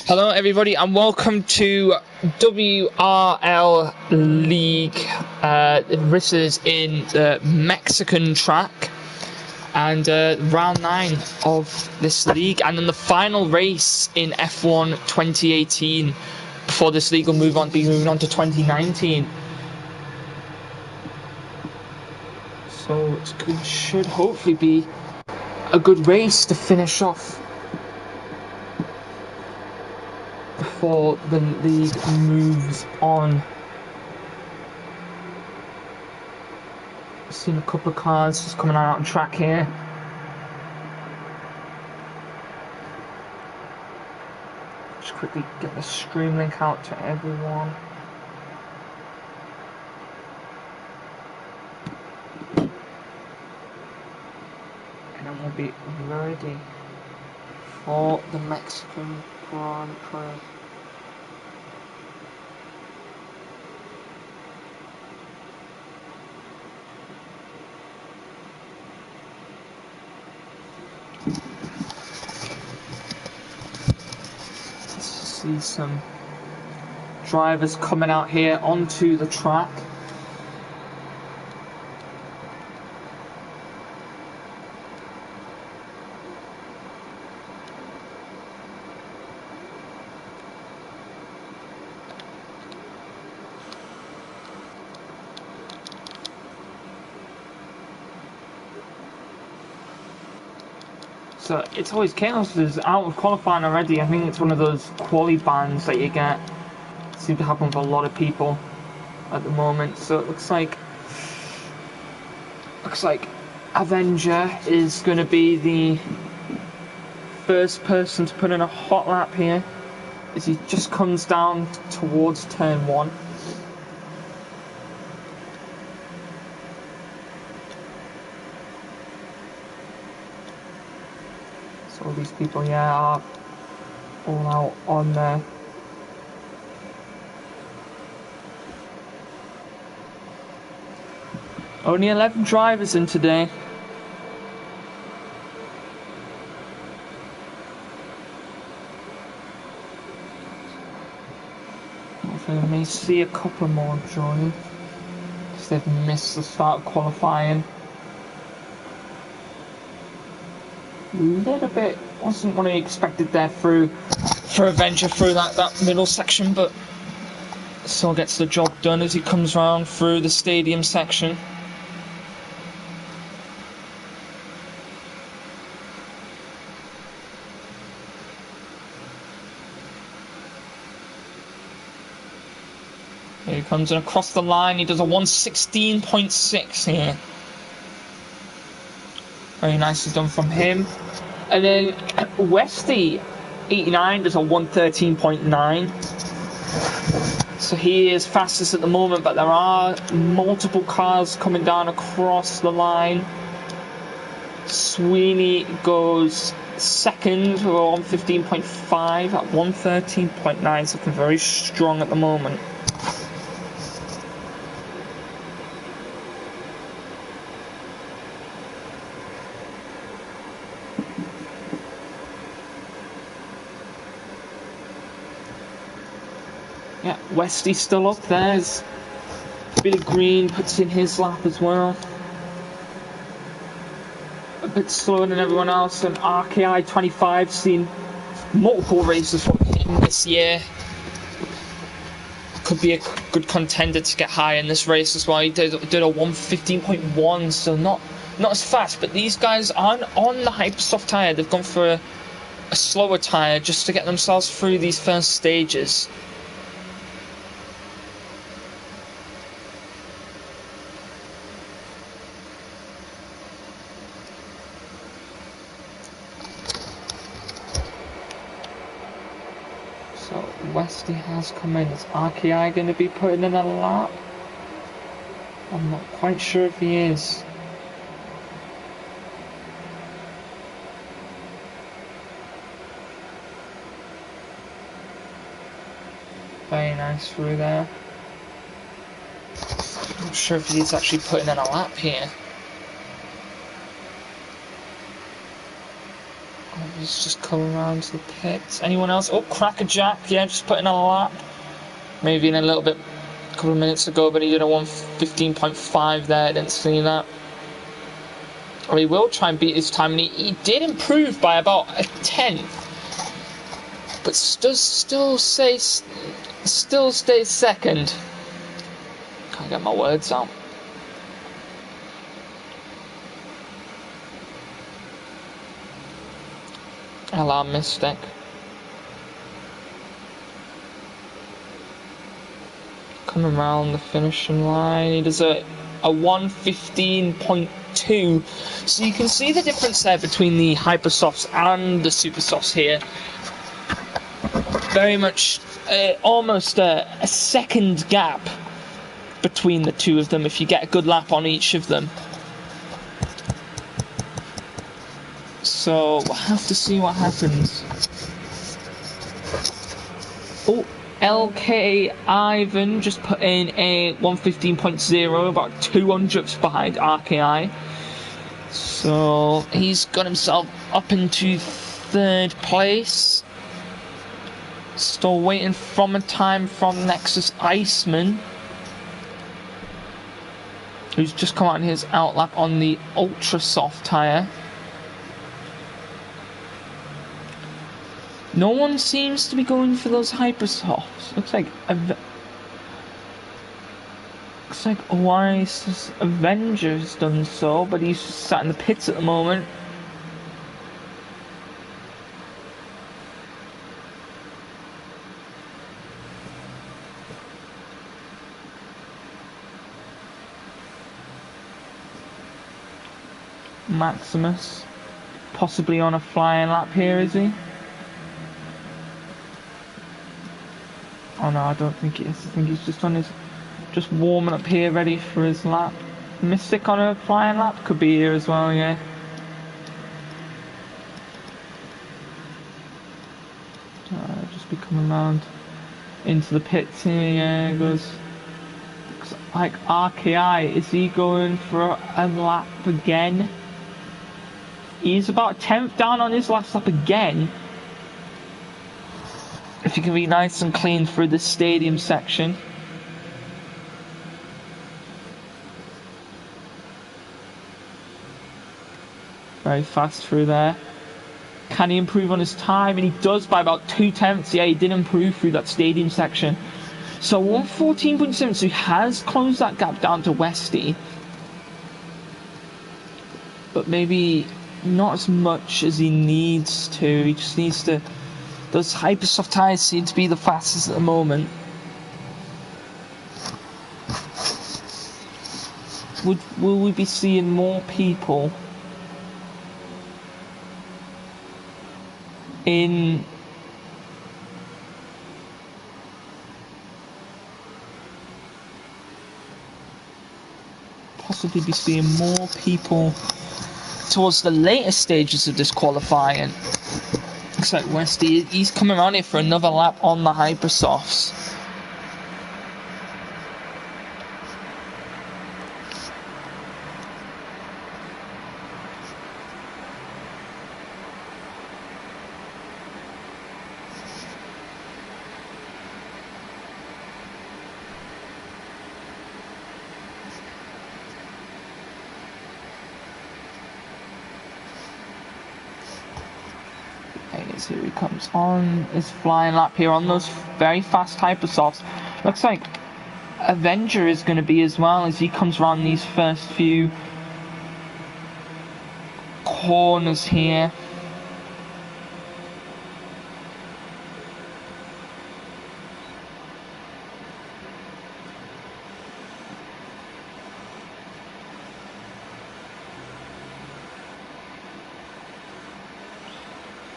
Hello everybody and welcome to WRL League. This is in the Mexican track and round 9 of this league, and then the final race in F1 2018 before this league will be moving on to 2019. So it should hopefully be a good race to finish off before the league moves on. I've seen a couple of cars just coming out on track here. Just quickly get the stream link out to everyone. And then we'll be ready for the Mexican Grand Prix. See some drivers coming out here onto the track. So it's always chaos. It's out of qualifying already. I think it's one of those quali bans that you get. Seem to happen with a lot of people at the moment. So it looks like Avenger is going to be the first person to put in a hot lap here, as he just comes down towards turn 1. All these people, are all out on there. Only 11 drivers in today. Hopefully we may see a couple more join, because they've missed the start of qualifying. A little bit wasn't what I expected there for Avenger through that middle section, but still gets the job done as he comes around through the stadium section. Here he comes in across the line. He does a 1:16.6 here. Very nicely done from him. And then Westy 89 does a 1:13.9. So he is fastest at the moment, but there are multiple cars coming down across the line. Sweeney goes second with a 1:15.5 at 1:13.9, so looking very strong at the moment. Yeah, Westy's still up there. Billy Green puts in his lap as well. A bit slower than everyone else, and RKI 25 seen multiple races from him this year. Could be a good contender to get high in this race as well. He did a 1:15.1, so not as fast, but these guys aren't on the Hypersoft tyre. They've gone for a slower tyre just to get themselves through these first stages. So Westy has come in. Is RKI going to be putting in a lap? I'm not quite sure if he is. Very nice through there. I'm not sure if he's actually putting in a lap here. he's just coming around to the pits. Anyone else? Oh, Crackerjack, yeah, just putting a lap. Maybe in a little bit, a couple of minutes ago, but he did a 1:15.5 there. I didn't see that. Or he will try and beat his time, and he did improve by about a tenth. But still stays second. Can't get my words out. LRL Mexico. Coming around the finishing line, he does a 1:15.2. So you can see the difference there between the Hypersofts and the Supersofts here. Very much, almost a second gap between the two of them if you get a good lap on each of them. So we'll have to see what happens. Oh, LK Ivan just put in a 1:15.0, about 200ths behind RKI. So he's got himself up into third place. Still waiting from a time from Nexus Iceman, who's just come out in his outlap on the ultra soft tyre. No one seems to be going for those Hypersofts. Looks like Oasis Avenger's done so, but he's sat in the pits at the moment. Maximus, possibly on a flying lap here, is he? Oh no, I don't think he is. I think he's just warming up here, ready for his lap. Mystic on a flying lap could be here as well, yeah. Just be coming around into the pits here, yeah, it goes. Looks like RKI, is he going for a lap again? He's about a tenth down on his last lap again. If you can be nice and clean through the stadium section. Very fast through there. Can he improve on his time? And he does by about 2/10. Yeah, he did improve through that stadium section. So 1:14.7, so he has closed that gap down to Westy. But maybe not as much as he needs to. He just needs to. Those Hypersoft tyres seem to be the fastest at the moment. Will we be seeing more people in possibly be seeing more people towards the later stages of this qualifying? Looks like Westy, he's coming around here for another lap on the Hypersofts. Here he comes on his flying lap here on those very fast Hypersofts. Looks like Avenger is going to be as well as he comes around these first few corners here.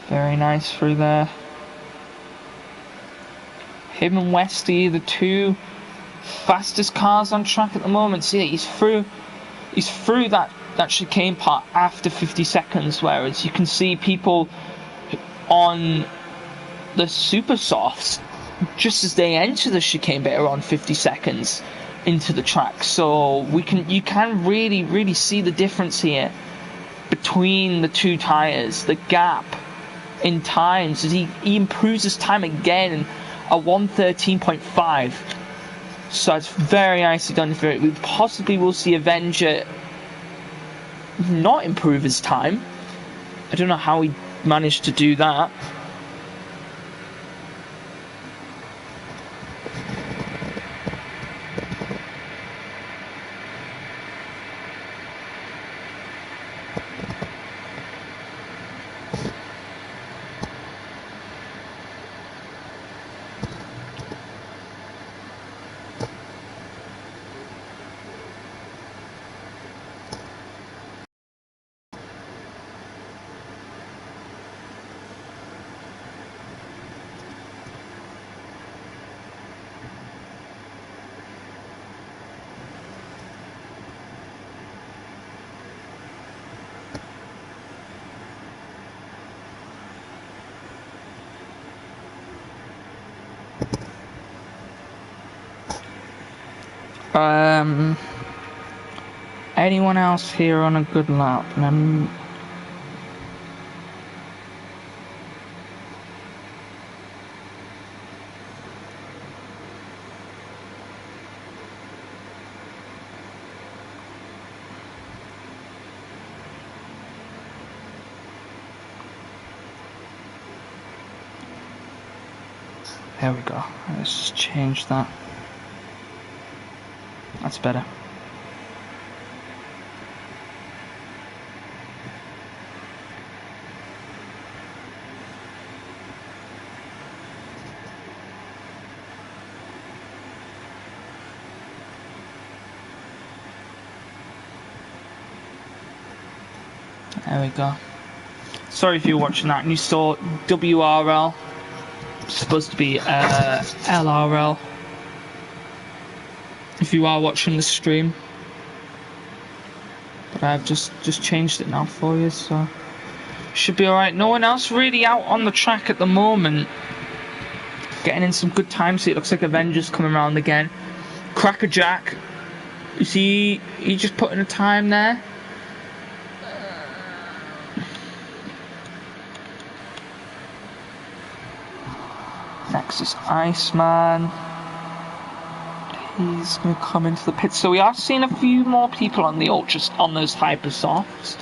Very nice through there. Him and Westy, the two fastest cars on track at the moment. See, he's through that chicane part after 50 seconds, whereas you can see people on the super softs just as they enter the chicane bit around 50 seconds into the track. So you can really see the difference here between the two tires. The gap in times as he improves his time again at 1:13.5. So it's very nicely done. We possibly will see Avenger not improve his time. I don't know how he managed to do that. Anyone else here on a good lap? There we go. Let's just change that. That's better. There we go. Sorry if you're watching that and you saw WRL. It's supposed to be LRL. If you are watching the stream. But I've just changed it now for you, so should be alright. No one else really out on the track at the moment. Getting in some good times. So it looks like Avengers coming around again. Crackerjack. You see, he just put in a time there. Next is Iceman. He's going to come into the pit. So we are seeing a few more people on the Ultras, on those Hypersofts.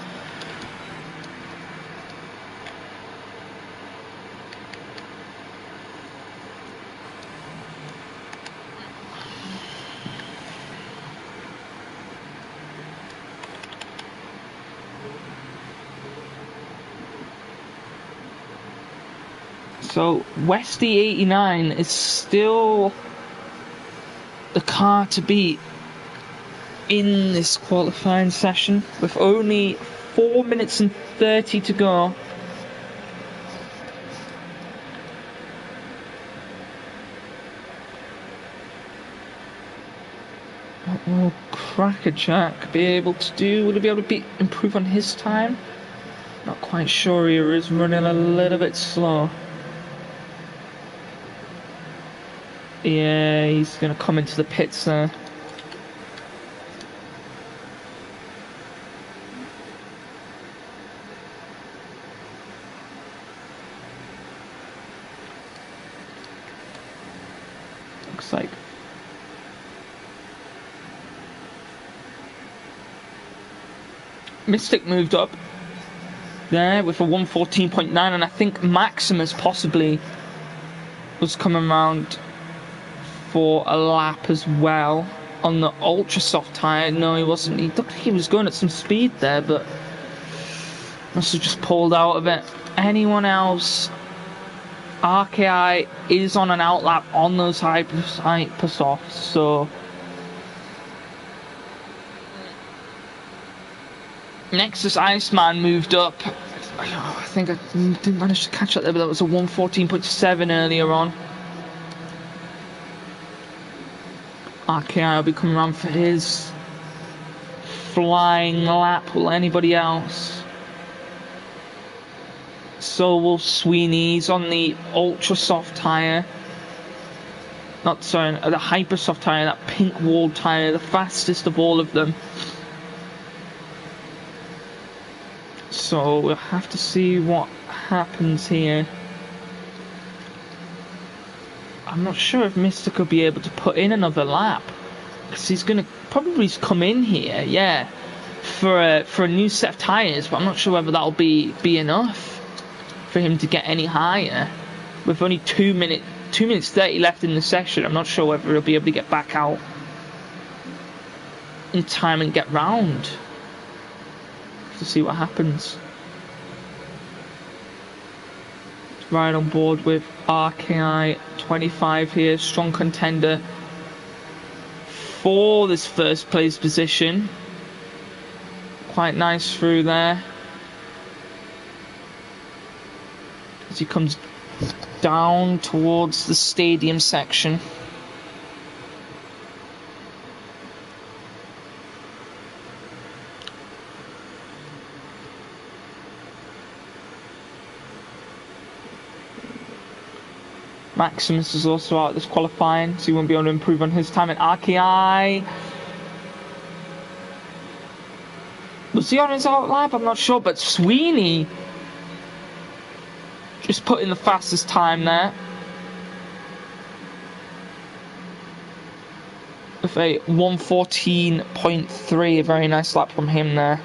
So Westy 89 is still the car to beat in this qualifying session with only 4 minutes and 30 to go. What will Crackerjack be able to do? Will he be able to improve on his time? Not quite sure. He is running a little bit slow. Yeah, he's going to come into the pits there. Looks like Mystic moved up there with a 1:14.9, and I think Maximus possibly was coming around for a lap as well on the ultra soft tyre. No, he wasn't. He looked like he was going at some speed there, but must have just pulled out of it. Anyone else? RKI is on an outlap on those Hypersofts, so Nexus Iceman moved up. I think I didn't manage to catch that there, but that was a 1:14.7 earlier on. RKI will be coming around for his flying lap. Will anybody else? So will Sweeney. He's on the ultra soft tyre. Not sorry, the hyper soft tyre, that pink walled tyre, the fastest of all of them. So we'll have to see what happens here. I'm not sure if Mystic will be able to put in another lap, because he's going to probably come in here, yeah, for a new set of tyres, but I'm not sure whether that'll be enough for him to get any higher. With only 2 minutes 30 left in the session, I'm not sure whether he'll be able to get back out in time and get round. To see what happens. Right on board with RKI 25 here, strong contender for this first place position. Quite nice through there as he comes down towards the stadium section. Maximus is also out this qualifying, so he won't be able to improve on his time. And RKI, was he on his out lap? I'm not sure, but Sweeney just put in the fastest time there with a 1:14.3, a very nice lap from him there.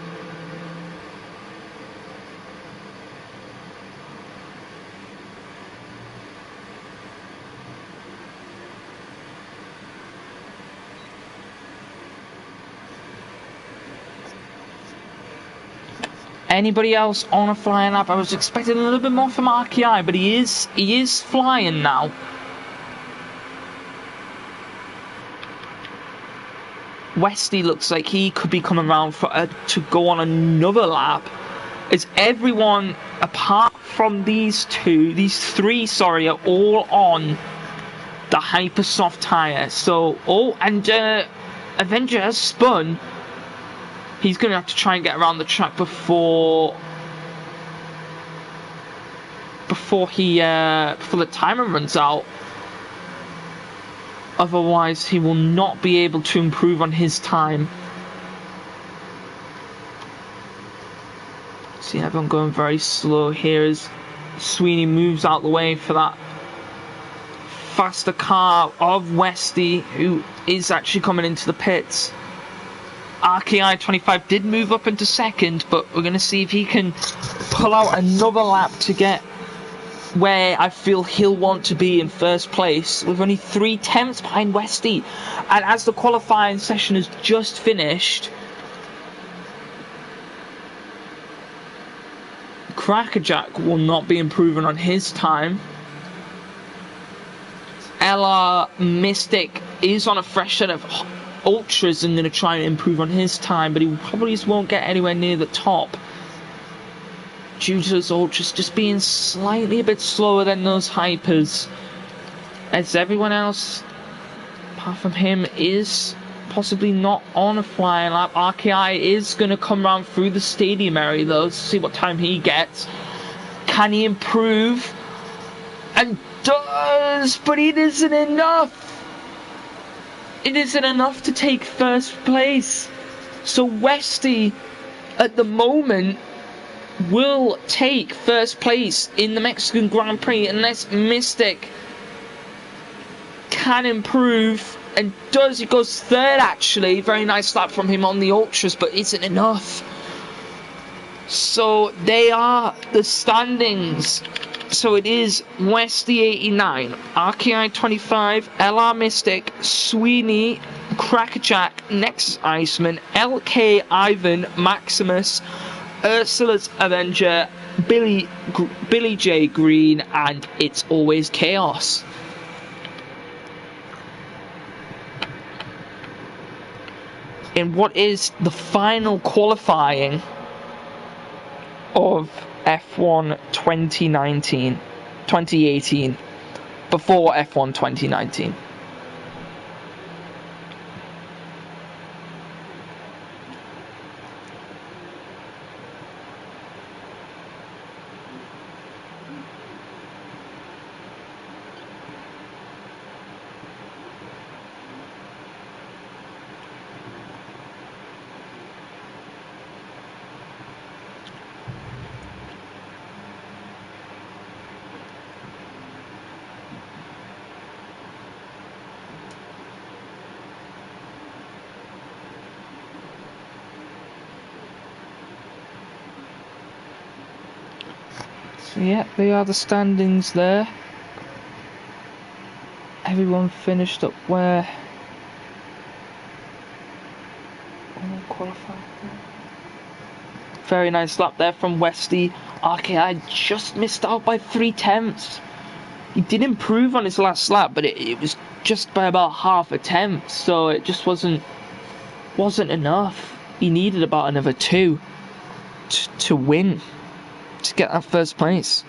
Anybody else on a flying lap? I was expecting a little bit more from RKI, but he is flying now. Westy looks like he could be coming around to go on another lap. As everyone apart from these three, are all on the hyper soft tire. So, Avenger has spun. He's going to have to try and get around the track before the timer runs out. Otherwise, he will not be able to improve on his time. See everyone going very slow here as Sweeney moves out the way for that faster car of Westy, who is actually coming into the pits. RKI 25 did move up into second, but we're going to see if he can pull out another lap to get where I feel he'll want to be in first place, with only 0.3 behind Westy. And as the qualifying session has just finished, Crackerjack will not be improving on his time. LR Mystic is on a fresh set of ultras and going to try and improve on his time, but he probably just won't get anywhere near the top due to those ultras just being slightly a bit slower than those hypers, as everyone else apart from him is possibly not on a flying lap. RKI is going to come around through the stadium area though to see what time he gets. Can he improve? And does, but it isn't enough. It isn't enough to take first place. So Westy, at the moment, will take first place in the Mexican Grand Prix unless Mystic can improve. And does, he goes third actually. Very nice lap from him on the ultras, but isn't enough. So they are the standings. So it is Westy 89, RKI 25, LR Mystic, Sweeney, Crackerjack, Nexus Iceman, LK Ivan, Maximus, Ursula's Avenger, Billy J Green, and It's Always Chaos. In what is the final qualifying of F1 2018, before F1 2019. So yeah, they are the standings there. Everyone finished up where qualified. Very nice lap there from Westy. RKI just missed out by 3/10. He did improve on his last lap, but it was just by about half a tenth, so it just wasn't enough. He needed about another 2 to win, to get that first place.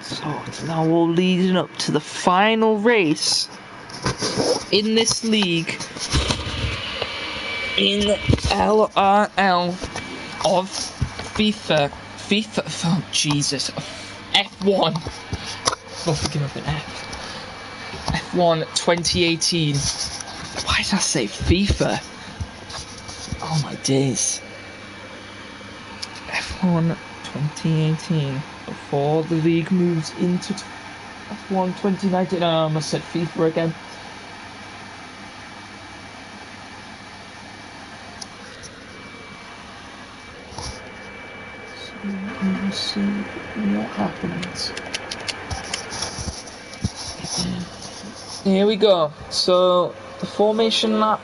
So it's now all leading up to the final race in this league in LRL of FIFA, oh Jesus, F1. Oh, forgive me, F1 2018. Why did I say FIFA? Oh my days. F1 2018. Before the league moves into F1 2019. Oh, I almost said FIFA again. So we'll see what happens. Here we go. So the formation lap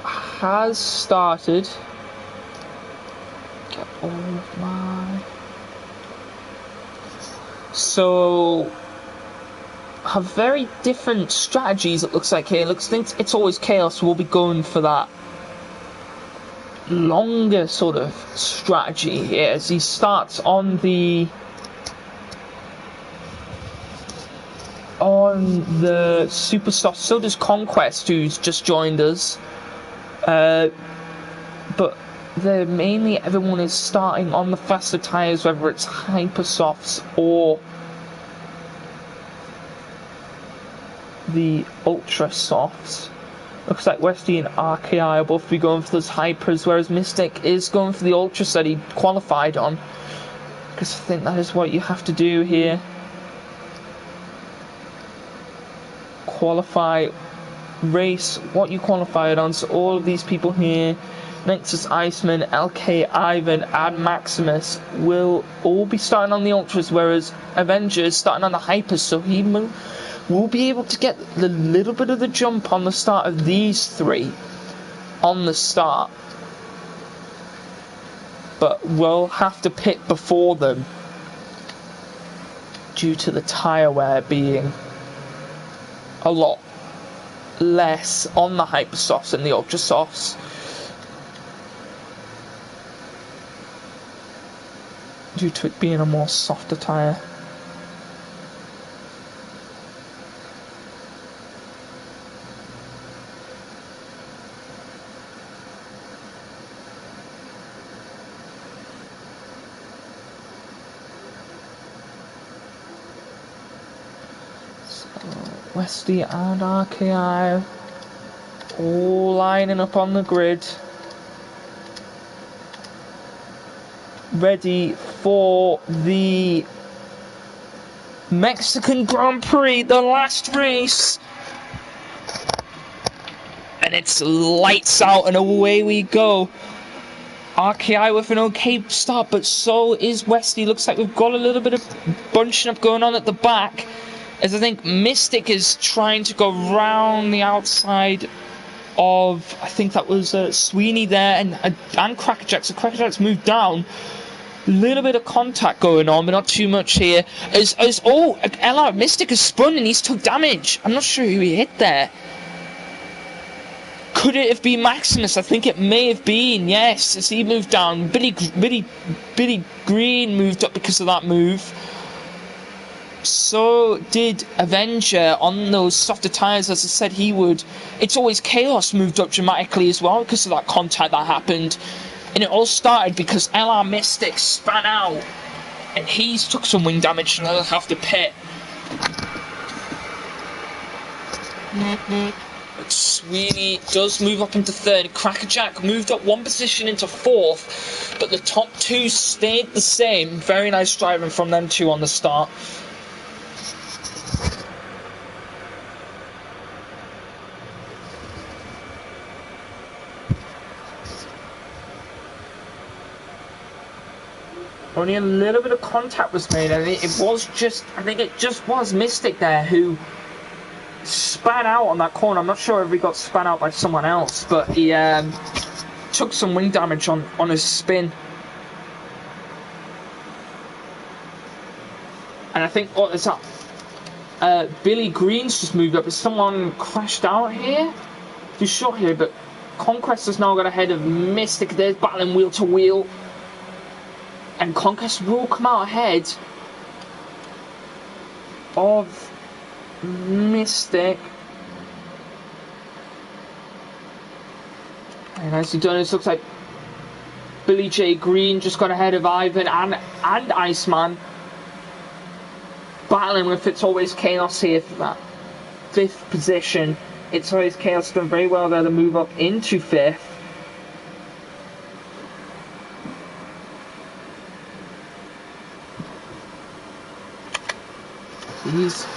has started. Get all of my... So have very different strategies, it looks like here. It looks like it's always chaos. We'll be going for that longer sort of strategy here as he starts on the super soft. So does Conquest, who's just joined us, but mainly everyone is starting on the faster tyres, whether it's hyper softs or the ultra softs. Looks like Westy and RKI will both be going for those hypers, whereas Mystic is going for the ultras that he qualified on, because I think that is what you have to do here. Qualify, race what you qualified on. So all of these people here, Nexus Iceman, LK Ivan and Maximus, will all be starting on the ultras, whereas Avenger is starting on the hypers, so he will be able to get the little bit of the jump on the start of these three on the start, but will have to pit before them due to the tyre wear being a lot less on the hyper softs and the ultra softs due to it being a more softer tyre. Westy and RKI all lining up on the grid, ready for the Mexican Grand Prix, the last race. And it's lights out and away we go. RKI with an okay start, but so is Westy. Looks like we've got a little bit of bunching up going on at the back, as I think Mystic is trying to go round the outside of, I think that was Sweeney there, and Crackerjack. So Crackerjack's moved down. A little bit of contact going on, but not too much here. LR Mystic has spun and he's took damage. I'm not sure who he hit there. Could it have been Maximus? I think it may have been, yes, as he moved down. Billy Green moved up because of that move. So did Avenger on those softer tyres, as I said he would. It's always Chaos moved up dramatically as well because of that contact that happened. And it all started because LR Mystic span out and he's took some wing damage and he'll have to pit. But Sweeney does move up into third. Crackerjack moved up one position into fourth, but the top two stayed the same. Very nice driving from them two on the start. Only a little bit of contact was made, and I think it just was Mystic there who span out on that corner. I'm not sure if he got span out by someone else, but he took some wing damage on his spin. And I think what is that? Billy Green's just moved up. Is someone crashed out here? Too short here, but Conquest has now got ahead of Mystic. There's battling wheel to wheel. And Conquest will come out ahead of Mystic. And nicely done. It looks like Billy J. Green just got ahead of Ivan and Iceman. Battling with It's Always Chaos here for that 5th position. It's Always Chaos done very well there to move up into 5th.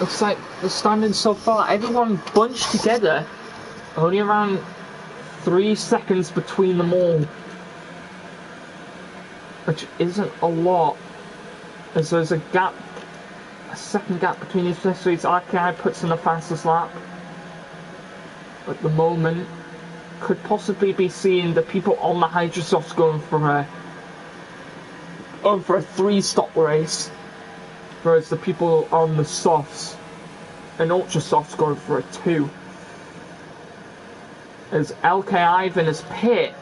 Looks like the standing so far, everyone bunched together, only around 3 seconds between them all, which isn't a lot, as there's a gap, a second gap between these places. So it's RKI puts in the fastest lap at the moment. Could possibly be seeing the people on the Hydrosofts going for a 3-stop race. Whereas the people on the softs and ultra softs going for a 2. As LK Ivan has pit,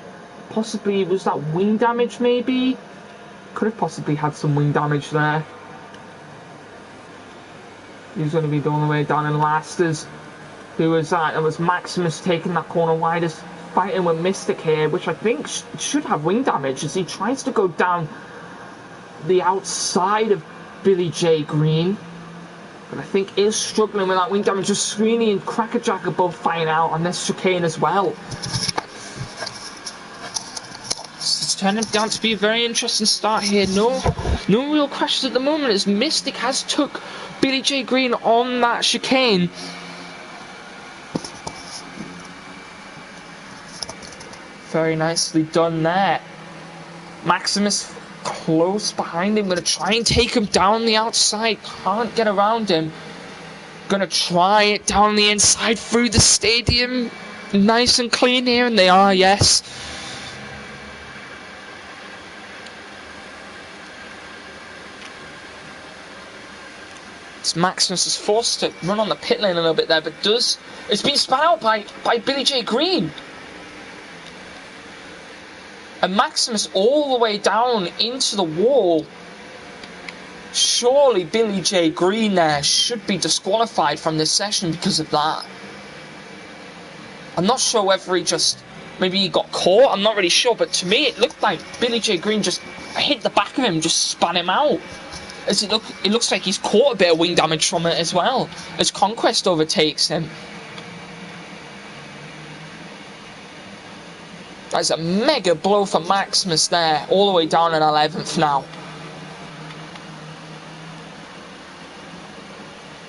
possibly was that wing damage maybe? Could have possibly had some wing damage there. He's going to be the only way down in last. As who was that? It was Maximus taking that corner wide, is fighting with Mystic here, which I think should have wing damage as he tries to go down the outside of Billy J. Green, but I think is struggling with that wing damage. Just Sweeney and Crackerjack are both fighting out on this chicane as well. It's turning out to be a very interesting start here. No real crashes at the moment, as Mystic has took Billy J. Green on that chicane. Very nicely done there. Maximus close behind him, gonna try and take him down the outside, can't get around him, gonna try it down the inside through the stadium, nice and clean here, and they are, yes. Maximus is forced to run on the pit lane a little bit there, but it's been spun out by Billy J. Green. And Maximus all the way down into the wall. Surely Billy J. Green there should be disqualified from this session because of that. I'm not sure whether maybe he got caught, I'm not really sure, but to me it looked like Billy J. Green just hit the back of him, just spun him out. As it looks like he's caught a bit of wing damage from it as well, as Conquest overtakes him. That's a mega blow for Maximus there, all the way down in 11th now.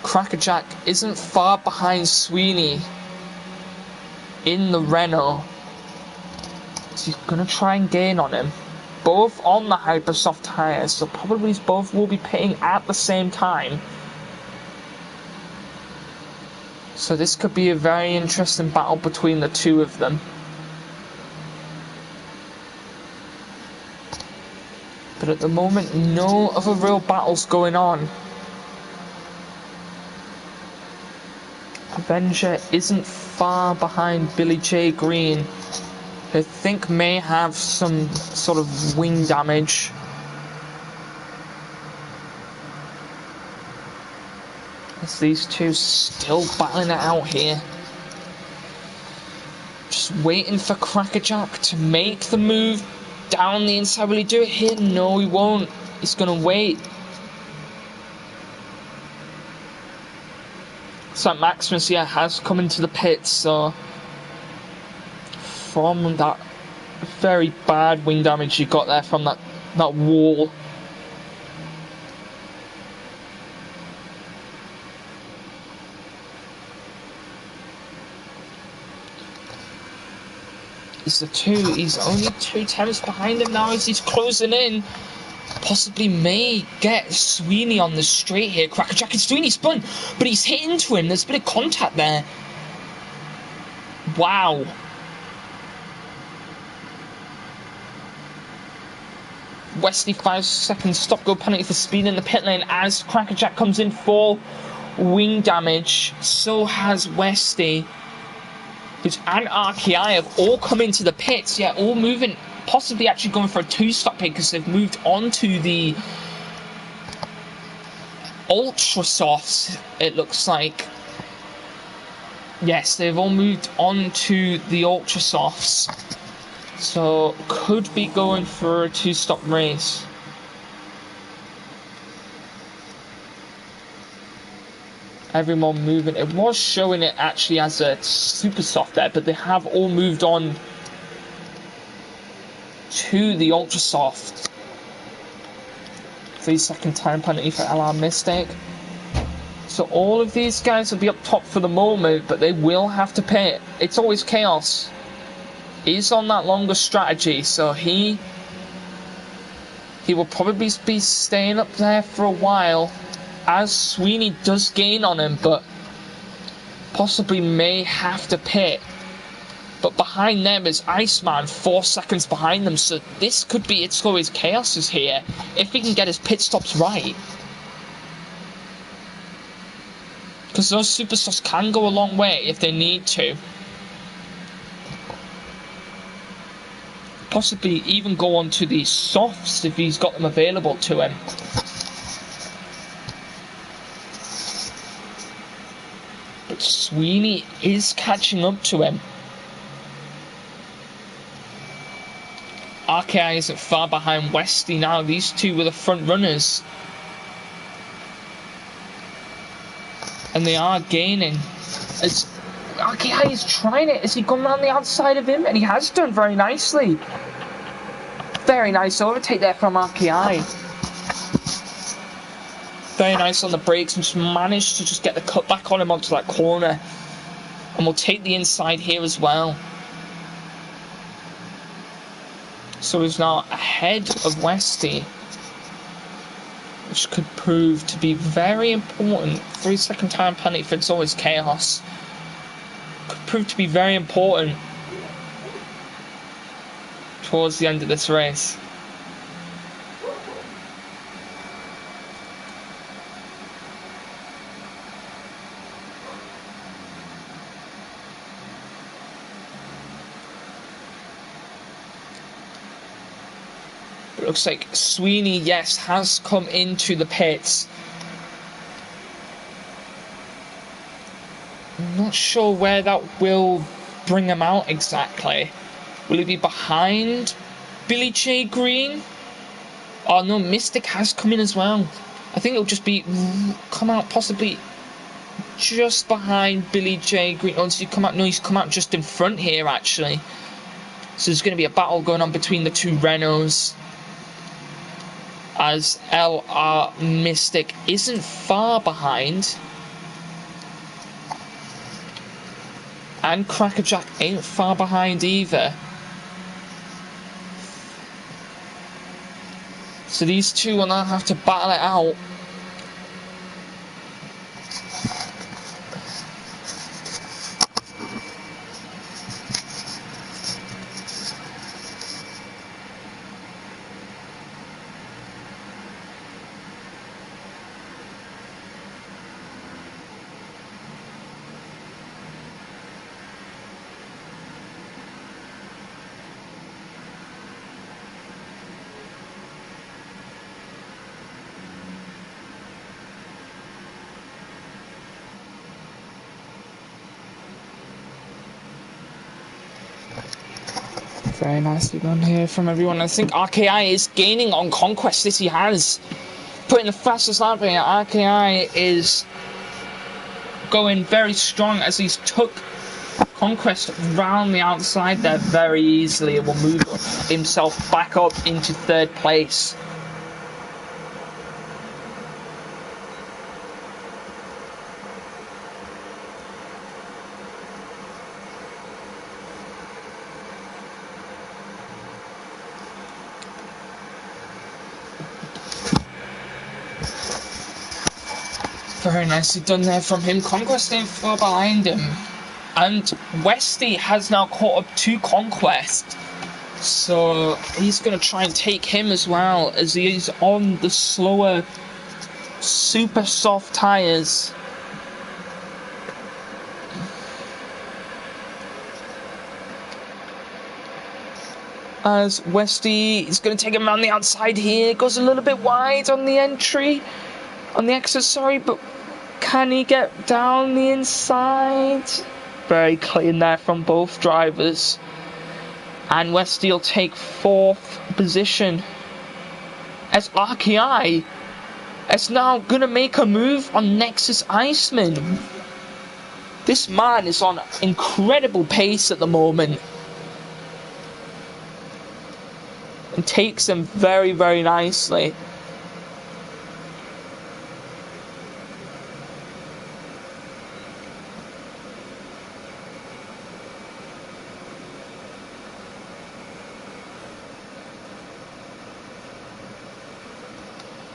Crackerjack isn't far behind Sweeney in the Renault. So he's going to try and gain on him. Both on the Hypersoft tyres, so probably both will be pitting at the same time. So this could be a very interesting battle between the two of them. But at the moment, no other real battles going on. Avenger isn't far behind Billy J. Green, who I think may have some sort of wing damage. As these two still battling it out here. Just waiting for Crackerjack to make the move down the inside. Will he do it here? No, he won't. He's going to wait. So Maximus, yeah, has come into the pits, so from that very bad wing damage you got there from that wall. He's only 2 tenths behind him now as he's closing in. Possibly may get Sweeney on the straight here. Crackerjack and Sweeney spun, but he's hit into him. There's a bit of contact there. Wow. Wesley 5-second stop-go penalty for speed in the pit lane as Crackerjack comes in for wing damage. So has Westy, which and RKI have all come into the pits. Yeah, all moving, possibly actually going for a 2-stop pit because they've moved on to the Ultra Softs, it looks like. Yes, they've all moved on to the Ultra Softs. So, could be going for a 2-stop race. Everyone moving. It was showing it actually as a super soft there, but they have all moved on to the ultra soft. 3-second time penalty for LRL Mexico. So all of these guys will be up top for the moment, but they will have to pit. It's always chaos. He's on that longer strategy, so he will probably be staying up there for a while, as Sweeney does gain on him, but possibly may have to pit. But behind them is Iceman, 4 seconds behind them, so this could be It's Always Chaos is here, if he can get his pit stops right. Because those superstars can go a long way if they need to. Possibly even go on to the softs if he's got them available to him. But Sweeney is catching up to him. RKI isn't far behind Westy now. These two were the front runners. And they are gaining. As RKI is trying it. Is he going around the outside of him? And he has done very nicely. Very nice overtake there from RKI. Very nice on the brakes and just managed to just get the cut back on him onto that corner. And we'll take the inside here as well. So he's now ahead of Westy, which could prove to be very important. 3-second time penalty for It's Always Chaos. Could prove to be very important towards the end of this race. It looks like Sweeney, yes, has come into the pits. I'm not sure where that will bring him out exactly. Will he be behind Billy J. Green? Oh no, Mystic has come in as well. I think it'll just be come out possibly just behind Billy J. Green. Oh, does he come out? No, he's come out just in front here actually. So there's going to be a battle going on between the two Renaults, as LR Mystic isn't far behind. And Crackerjack ain't far behind either. So these two will now have to battle it out. Very nicely done here from everyone. I think RKI is gaining on Conquest. This he has. Putting the fastest lap here. RKI is going very strong as he's took Conquest round the outside there very easily and will move himself back up into third place. Very nicely done there from him. Conquest ain't far behind him. And Westy has now caught up to Conquest. So he's going to try and take him as well, as he is on the slower, super soft tyres. As Westy is going to take him around the outside here. Goes a little bit wide on the entry. On the exit, sorry, but can he get down the inside? Very clean there from both drivers. And Westy will take 4th position. As RKI is now going to make a move on Nexus Iceman. This man is on incredible pace at the moment. And takes him very, very nicely.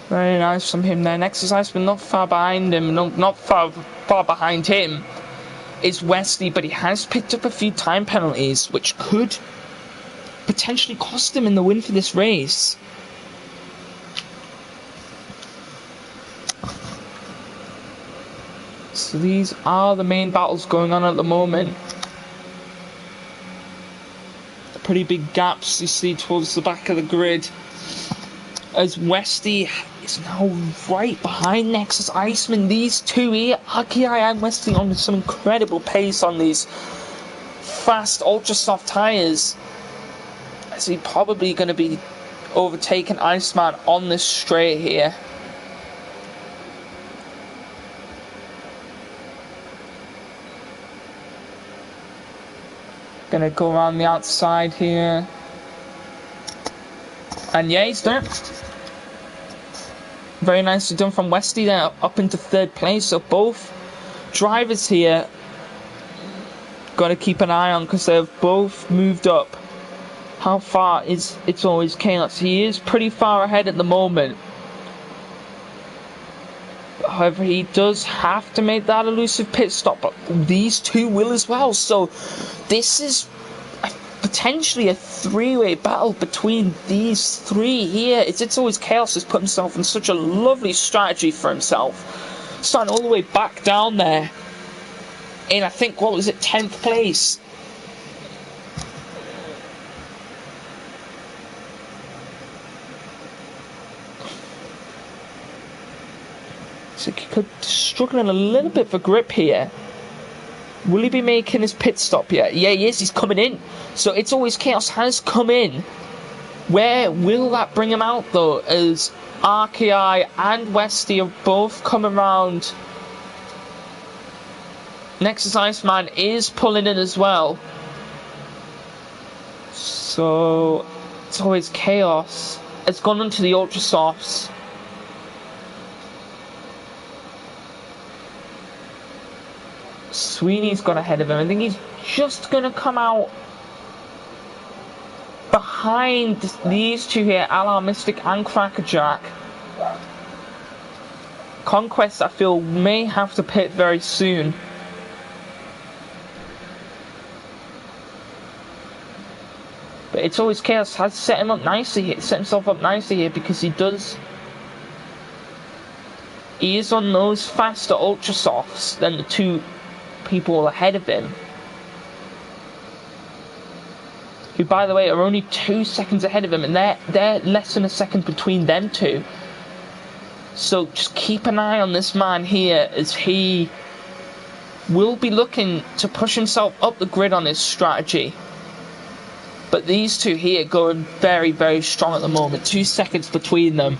Very nice from him there. Nexus Iceman not far behind him, not far behind him is Westy, but he has picked up a few time penalties, which could potentially cost him in the win for this race. So these are the main battles going on at the moment. Pretty big gaps you see towards the back of the grid. As Westy is now right behind Nexus Iceman. These two here, RKI and Westy, on some incredible pace on these fast, ultra soft tyres. As he probably going to be overtaking Iceman on this straight here. Gonna go around the outside here. And yeah, he's done it. Very nicely done from Westy there, up into 3rd place. So both drivers here got to keep an eye on, because they've both moved up. How far is It's Always Chaos? He is pretty far ahead at the moment. However, he does have to make that elusive pit stop, but these two will as well. So this is potentially a 3-way battle between these three here. It's Always Chaos has put himself in such a lovely strategy for himself. Starting all the way back down there in, I think, what was it, 10th place. So he could struggling a little bit for grip here. Will he be making his pit stop yet? Yeah, he is. He's coming in. So It's Always Chaos has come in. Where will that bring him out, though? As RKI and Westy have both come around. Nexus Iceman is pulling in as well. So It's Always Chaos has gone into the Ultra Softs. Sweeney's got ahead of him. I think he's just going to come out behind these two here, LRL Mystic and Crackerjack. Conquest, I feel, may have to pit very soon. But It's Always Chaos has set him up nicely here, set himself up nicely here, because he is on those faster Ultra Softs than the two people ahead of him, who, by the way, are only 2 seconds ahead of him, and they're less than a second between them two. So just keep an eye on this man here, as he will be looking to push himself up the grid on his strategy. But these two here going very, very strong at the moment. 2 seconds between them.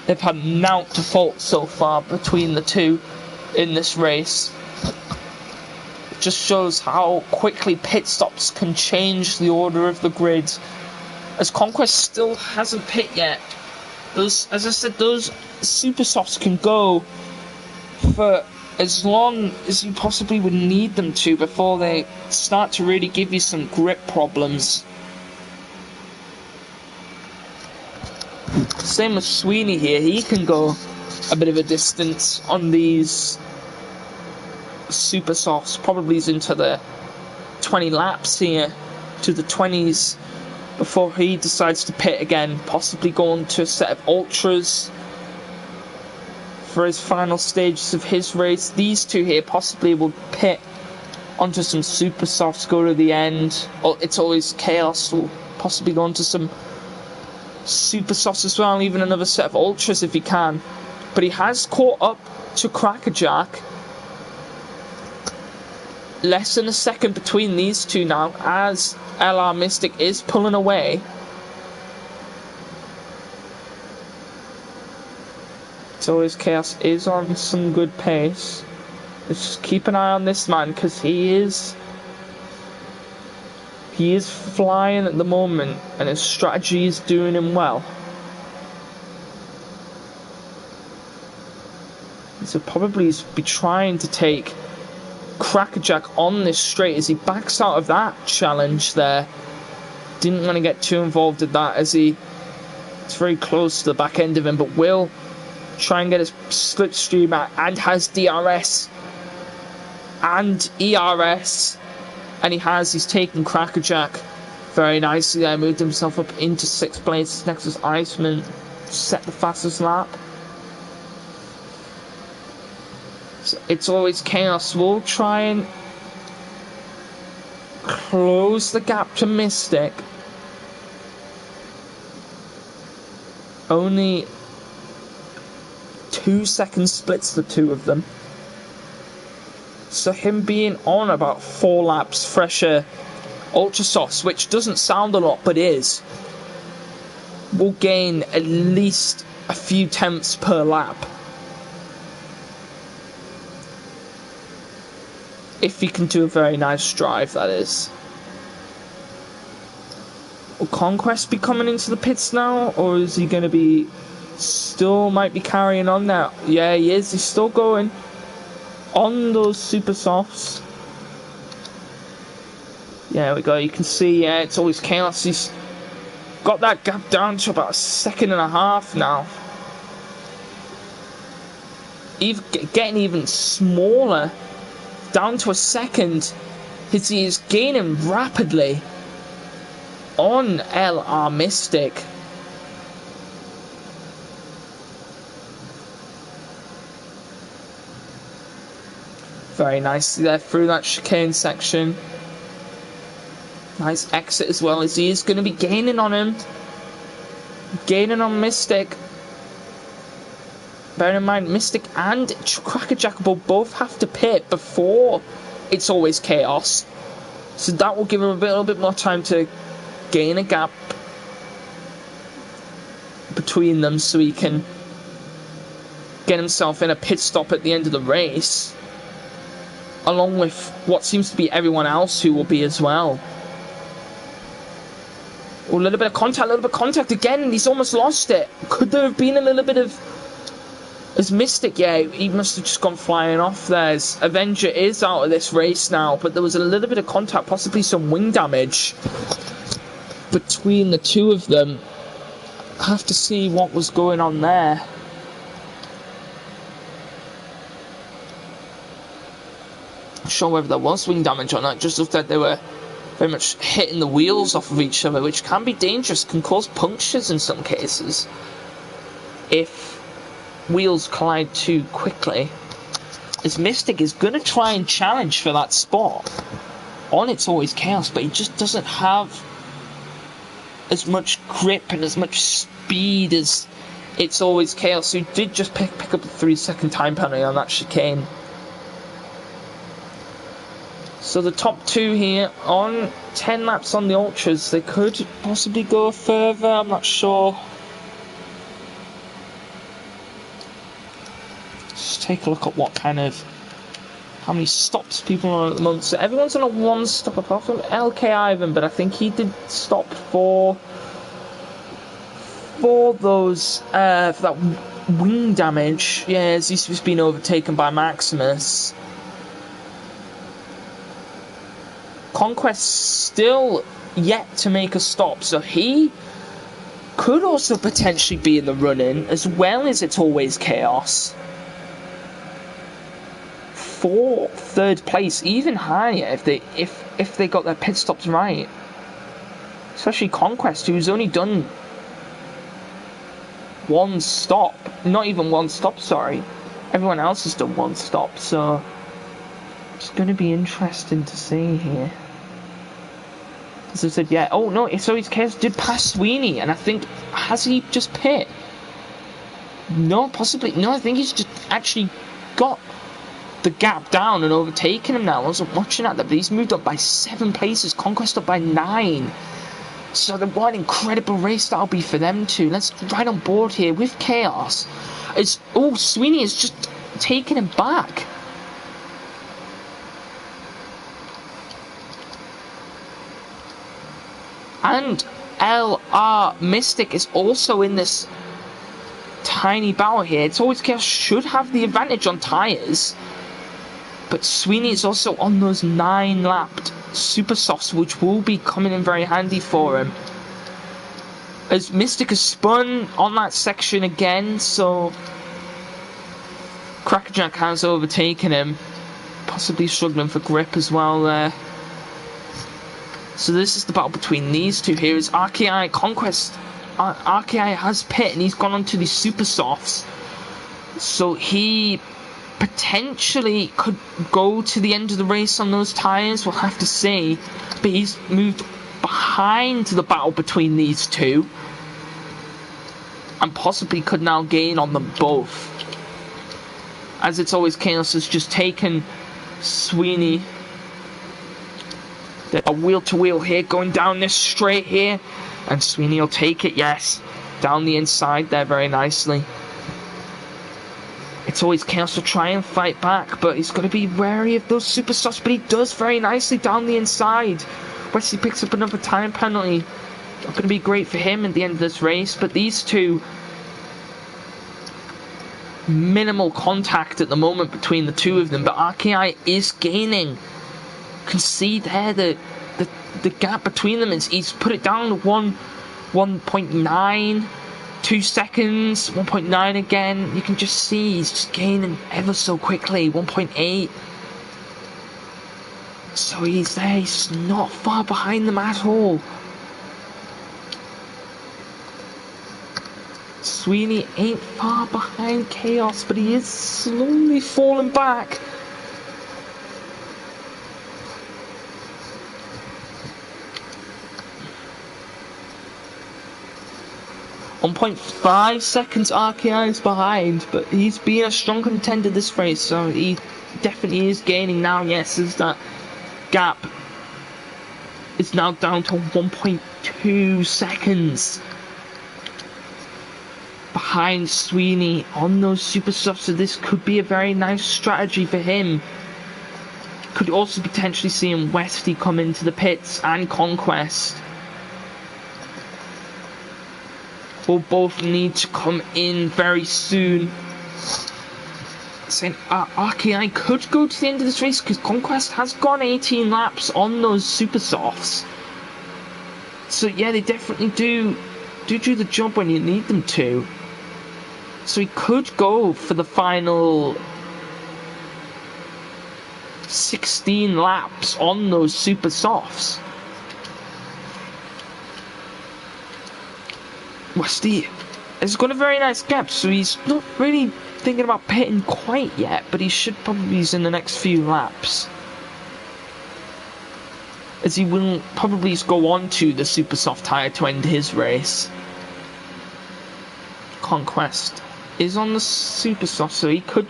They've had naught to fault so far between the two. in this race. It just shows how quickly pit stops can change the order of the grid. As Conquest still hasn't pit yet, those, as I said, those super softs can go for as long as you possibly would need them to before they start to really give you some grip problems. Same with Sweeney here, he can go a bit of a distance on these super softs, probably into the 20 laps here, to the 20s, before he decides to pit again, possibly going to a set of ultras for his final stages of his race. These two here possibly will pit onto some super softs, go to the end. It's always chaos, will possibly go onto some super softs as well, even another set of ultras if he can. But he has caught up to Crackerjack. Less than a second between these two now, as LR Mystic is pulling away. It's always chaos is on some good pace. Let's just keep an eye on this man, because he is flying at the moment, and his strategy is doing him well. So probably be trying to take Crackerjack on this straight as he backs out of that challenge there. Didn't want to get too involved in that, as it's very close to the back end of him, but will try and get his slipstream out, and has DRS and ERS, and he's taken Crackerjack very nicely there, moved himself up into 6th place. Next was Iceman, set the fastest lap. So it's always chaos. We'll try and close the gap to Mystic. Only 2 second splits the two of them. So him being on about 4 laps fresher ultra softs, which doesn't sound a lot but is, will gain at least a few tenths per lap. If he can do a very nice drive, that is. Will Conquest be coming into the pits now, or is he going to be might be carrying on now? Yeah, he is. He's still going on those super softs. Yeah, there we go. You can see, yeah, it's always chaos. He's got that gap down to about 1.5 seconds now. Getting even smaller, down to 1 second. He is gaining rapidly on LR Mystic. Very nicely there through that chicane section. Nice exit as well, as he is going to be gaining on him. Gaining on Mystic. Bear in mind, Mystic and Crackerjack will both have to pit before it's always chaos. So that will give him a little bit more time to gain a gap between them, so he can get himself in a pit stop at the end of the race, along with what seems to be everyone else who will be as well. Oh, a little bit of contact again, and he's almost lost it. Could there have been a little bit of... As Mystic, yeah, he must have just gone flying off there. As Avenger is out of this race now, but there was a little bit of contact, possibly some wing damage between the two of them. I have to see what was going on there. Not sure whether there was wing damage or not. It just looked like they were very much hitting the wheels off of each other, which can be dangerous, can cause punctures in some cases if wheels collide too quickly. As Mystic is going to try and challenge for that spot on It's Always Chaos, but he just doesn't have as much grip and as much speed as It's Always Chaos, so he did just pick up a 3-second time penalty on that chicane. So the top two here on 10 laps on the ultras, they could possibly go further, I'm not sure. Just take a look at what kind of, how many stops people are on at the moment. So everyone's on a 1 stop apart from LK Ivan, but I think he did stop for those, for that wing damage. Yeah, as he's been overtaken by Maximus. Conquest still yet to make a stop, so he could also potentially be in the run-in, as well as It's Always Chaos. For third place, even higher if they got their pit stops right. Especially Conquest, who's only done 1 stop. Not even 1 stop, sorry. Everyone else has done 1 stop, so it's going to be interesting to see here. As I said, yeah. Oh no, so his Chaos did pass Sweeney, and I think, has he just pit? No, possibly. No, I think he's just actually got the gap down and overtaken him now. I wasn't watching that, but he's moved up by 7 places. Conquest up by 9. So what an incredible race that'll be for them two. Let's right on board here with Chaos. Sweeney is just taking him back. And LR Mystic is also in this tiny battle here. It's Always Chaos should have the advantage on tyres, but Sweeney is also on those 9-lapped super softs, which will be coming in very handy for him. As Mystic has spun on that section again, so Crackerjack has overtaken him, possibly struggling for grip as well there. So this is the battle between these two here. Is RKI Conquest. RKI has pit and he's gone on to the super softs, so he potentially could go to the end of the race on those tyres. We'll have to see, but he's moved behind the battle between these two and possibly could now gain on them both, as It's Always Chaos has just taken Sweeney. A wheel to wheel here, going down this straight here, and Sweeney will take it, yes, down the inside there very nicely. It's Always Chaos to try and fight back, but he's got to be wary of those super softs, but he does very nicely down the inside. Wesley picks up another time penalty. Not going to be great for him at the end of this race, but these two, minimal contact at the moment between the two of them, but RKI is gaining. Can see there the gap between them is, he's put it down to 1.9, 2 seconds, 1.9 again. You can just see he's just gaining ever so quickly. 1.8. So he's there, he's not far behind them at all. Sweeney ain't far behind Chaos, but he is slowly falling back. 1.5 seconds RKI is behind, but he's been a strong contender this race, so he definitely is gaining now. Yes, as that gap is now down to 1.2 seconds behind Sweeney on those super softs, so this could be a very nice strategy for him. Could also potentially see him Westy come into the pits and Conquest. Will both need to come in very soon. Saying RKI could go to the end of this race because Conquest has gone 18 laps on those super softs. So yeah, they definitely do the job when you need them to. So he could go for the final 16 laps on those super softs. Westy has got a very nice gap, so he's not really thinking about pitting quite yet, but he should probably be in the next few laps, as he will probably go on to the super soft tyre to end his race. Conquest is on the super soft, so he could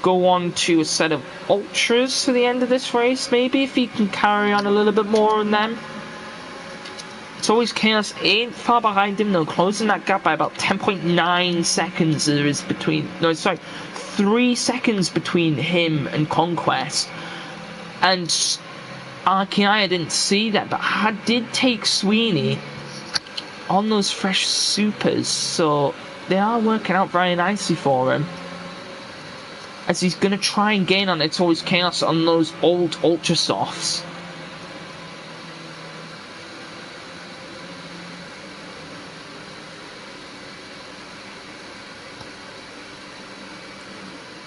go on to a set of ultras to the end of this race, maybe, if he can carry on a little bit more on them. It's Always Chaos ain't far behind him though, closing that gap by about 10.9 seconds there is between, no sorry, 3 seconds between him and Conquest. And RKI, I didn't see that, but I did take Sweeney on those fresh supers, so they are working out very nicely for him. As he's going to try and gain on It's Always Chaos on those old Ultra Softs.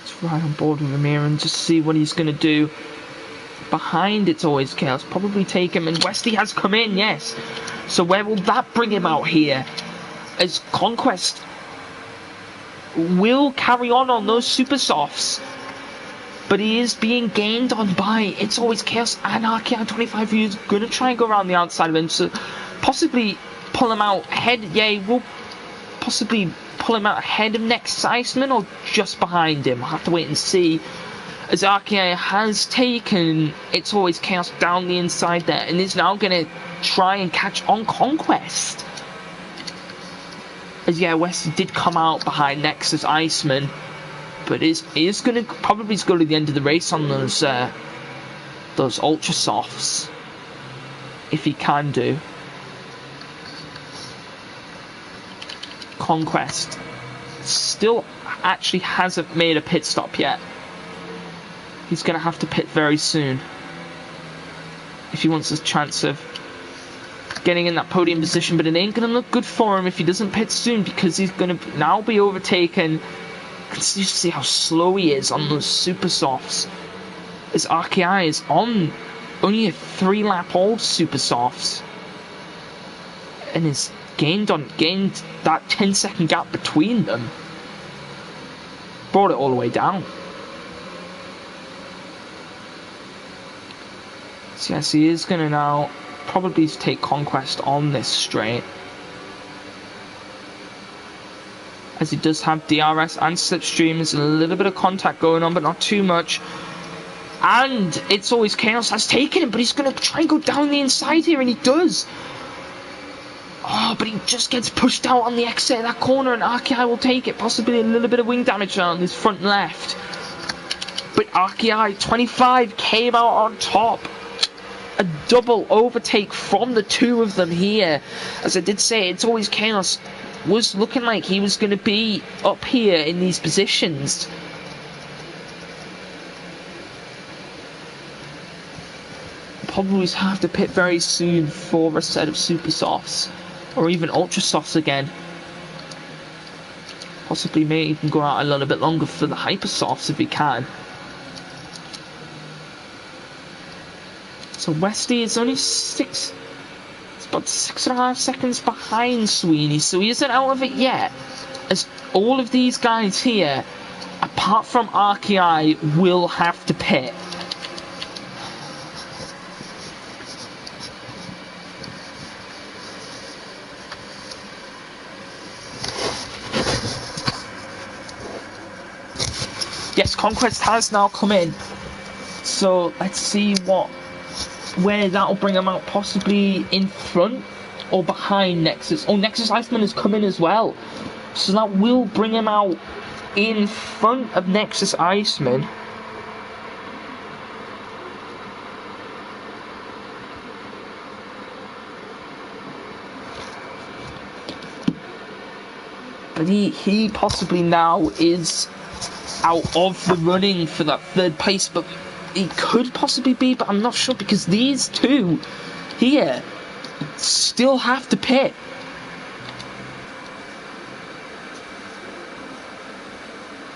Let's ride on board with him here and just see what he's going to do. Behind It's Always Chaos, probably take him, and Westy has come in, yes. So where will that bring him out here? As Conquest will carry on those super softs, but he is being gained on by It's Always Chaos and RKI 25, who's going to try and go around the outside of him, so possibly pull him out ahead. Yeah, he will possibly pull him out ahead of Nexus Iceman or just behind him. We'll have to wait and see, as RKI has taken It's Always Chaos down the inside there and is now going to try and catch on Conquest. As yeah, Westy did come out behind Nexus Iceman, but is going to probably go to the end of the race on those Ultra Softs, if he can do. Conquest still actually hasn't made a pit stop yet. He's going to have to pit very soon if he wants a chance of getting in that podium position, but it ain't going to look good for him if he doesn't pit soon, because he's going to now be overtaken. You can see how slow he is on those super softs, as RKI is on only a 3-lap old super softs and is gained that 10-second gap between them, brought it all the way down. So yes, he is going to now probably take Conquest on this straight, as he does have DRS and Slipstream. There's a little bit of contact going on, but not too much. And It's Always Chaos has taken him, but he's going to try and go down the inside here, and he does. Oh, but he just gets pushed out on the exit of that corner, and RKI will take it. Possibly a little bit of wing damage on his front left. But RKI 25 came out on top. A double overtake from the two of them here. As I did say, It's Always Chaos was looking like he was going to be up here in these positions. Probably have to pit very soon for a set of super softs, or even ultra softs again. Possibly may even go out a little bit longer for the hyper softs if he can. So Westy is only it's about 6.5 seconds behind Sweeney, so he isn't out of it yet, as all of these guys here, apart from RKI, will have to pit. Yes, Conquest has now come in, so let's see where that'll bring him out, possibly in front or behind Nexus. Oh, Nexus Iceman has come in as well, so that will bring him out in front of Nexus Iceman. But he possibly now is out of the running for that third place, but he could possibly be, but I'm not sure, because these two here still have to pit.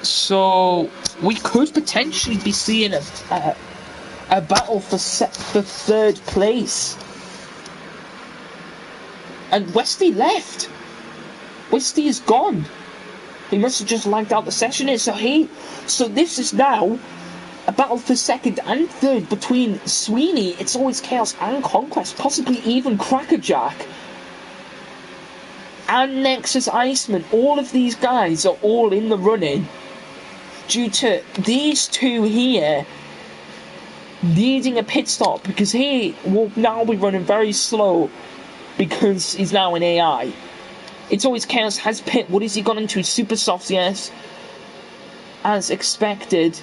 So we could potentially be seeing a battle for third place. And Westy left. Westy is gone. He must have just lagged out the session here. So this is now a battle for second and third between Sweeney, It's Always Chaos, and Conquest, possibly even Crackerjack and Nexus Iceman. All of these guys are all in the running due to these two here needing a pit stop, because he will now be running very slow because he's now an AI. It's Always Chaos has pit. What has he gone into? Super Softs, yes. As expected,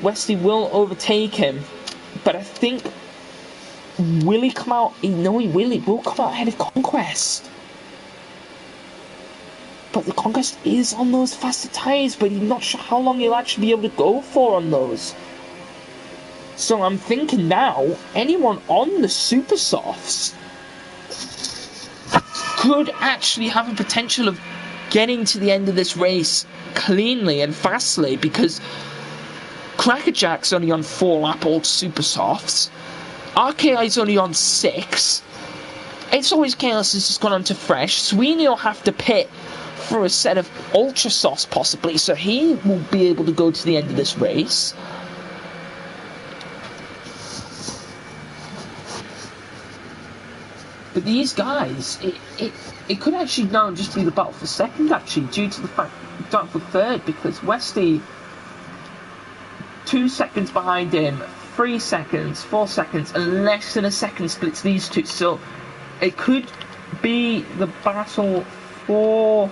Wesley will overtake him, but I think will he come out? No, he will. He will come out ahead of Conquest. But the Conquest is on those faster tyres, but he's not sure how long he'll actually be able to go for on those. So I'm thinking now, anyone on the Super Softs could actually have a potential of getting to the end of this race cleanly and fastly, because Crackerjack's only on 4 lap old Super Softs, RKI's only on 6, It's Always Chaos has just gone on to fresh. Sweeney will have to pit for a set of Ultra Softs possibly, so he will be able to go to the end of this race. But these guys, it could actually now just be the battle for second, actually, due to the fact battle for third, because Westy 2 seconds behind him, 3 seconds, 4 seconds, and less than a second splits these two. So it could be the battle for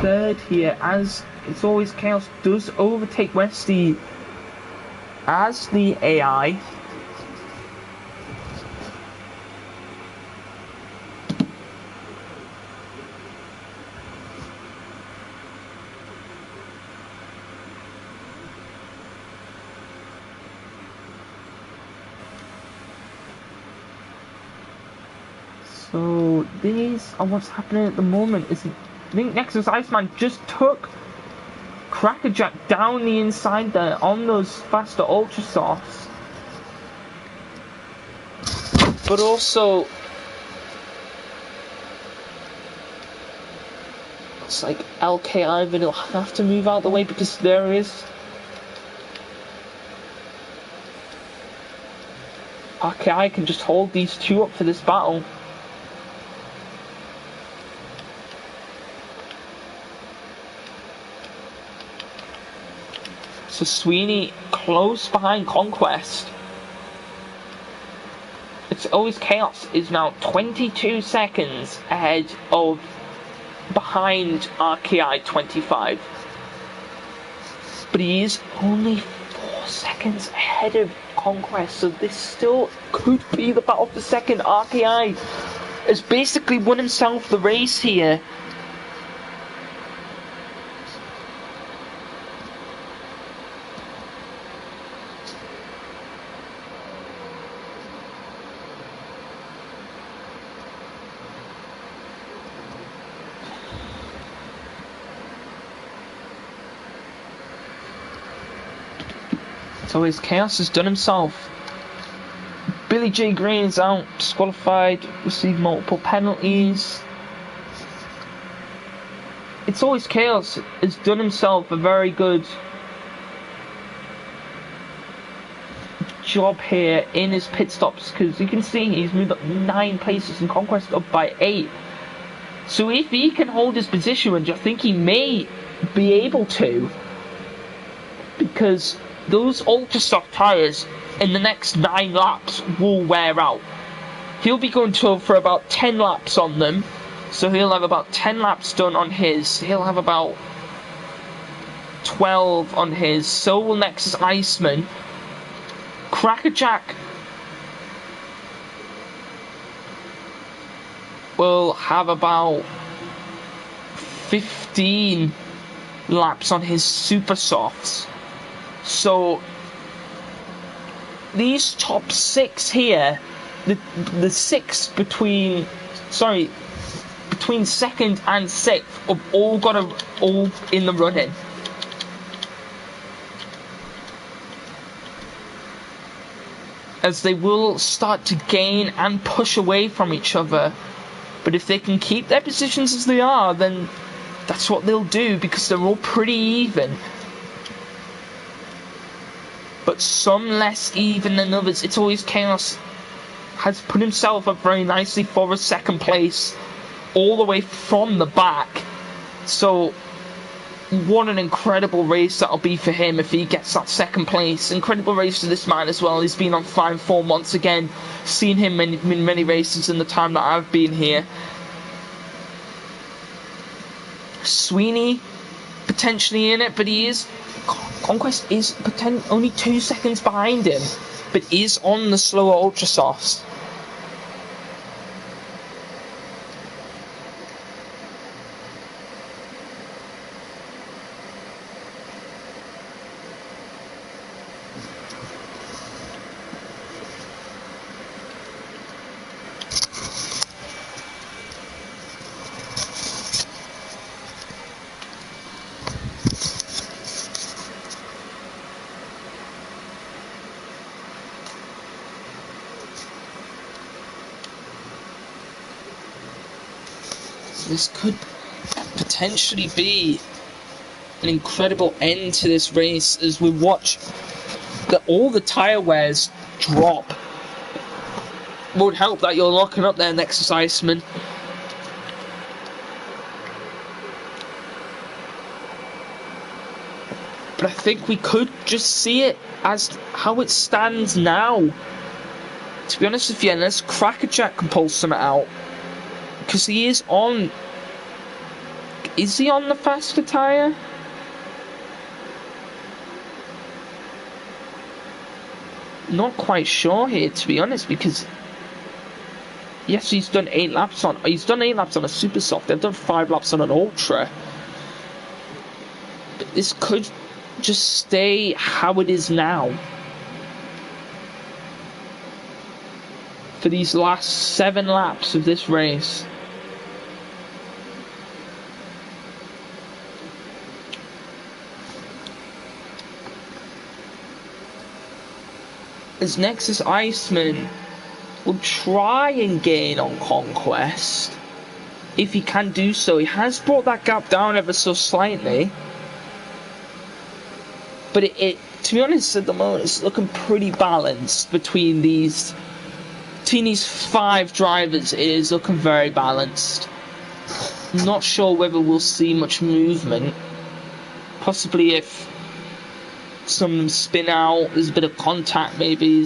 third here, as It's Always Chaos does overtake Westy as the AI. So these are what's happening at the moment. I think Nexus Iceman just took Crackerjack down the inside there on those faster Ultra Softs. But also, it's like LK Ivan will have to move out of the way, because there is RKI can just hold these two up for this battle. So Sweeney close behind Conquest. It's Always Chaos is now 22 seconds ahead of behind RKI 25. But he is only 4 seconds ahead of Conquest, so this still could be the battle for second. RKI has basically won himself the race here. It's Always Chaos has done himself. Billy J. Green is out, disqualified, received multiple penalties. It's Always Chaos has done himself a very good job here in his pit stops, because you can see he's moved up 9 places and Conquest up by 8. So if he can hold his position, which I think he may be able to, because those Ultra Soft tyres in the next 9 laps will wear out. He'll be going for about 10 laps on them, so he'll have about 10 laps done on his. He'll have about 12 on his. So will Nexus Iceman. Crackerjack will have about 15 laps on his Super Softs. So these top 6 here, the 6 between second and 6th have all in the running. As they will start to gain and push away from each other. But if they can keep their positions as they are, then that's what they'll do, because they're all pretty even. But some less even than others. It's Always Chaos has put himself up very nicely for a second place, all the way from the back. So what an incredible race that'll be for him if he gets that second place. Incredible race for this man as well. He's been on 5-4 once again. Seen him in many races in the time that I've been here. Sweeney potentially in it, but he is. Conquest is only 2 seconds behind him, but is on the slower Ultra Softs. This could potentially be an incredible end to this race as we watch all the tyre wears drop. Would help that you're locking up there next to Iceman. But I think we could just see it as how it stands now. To be honest with you, unless Crackerjack can pull something out. Because he is on... Is he on the faster tyre? Not quite sure here, to be honest, because... Yes, he's done 8 laps on... He's done 8 laps on a super soft. They've done 5 laps on an ultra. But this could just stay how it is now. For these last 7 laps of this race. As Nexus Iceman will try and gain on Conquest. If he can do so. He has brought that gap down ever so slightly. But to be honest, at the moment, it's looking pretty balanced between these 5 drivers. It is looking very balanced. I'm not sure whether we'll see much movement. Possibly if some of them spin out, there's a bit of contact maybe.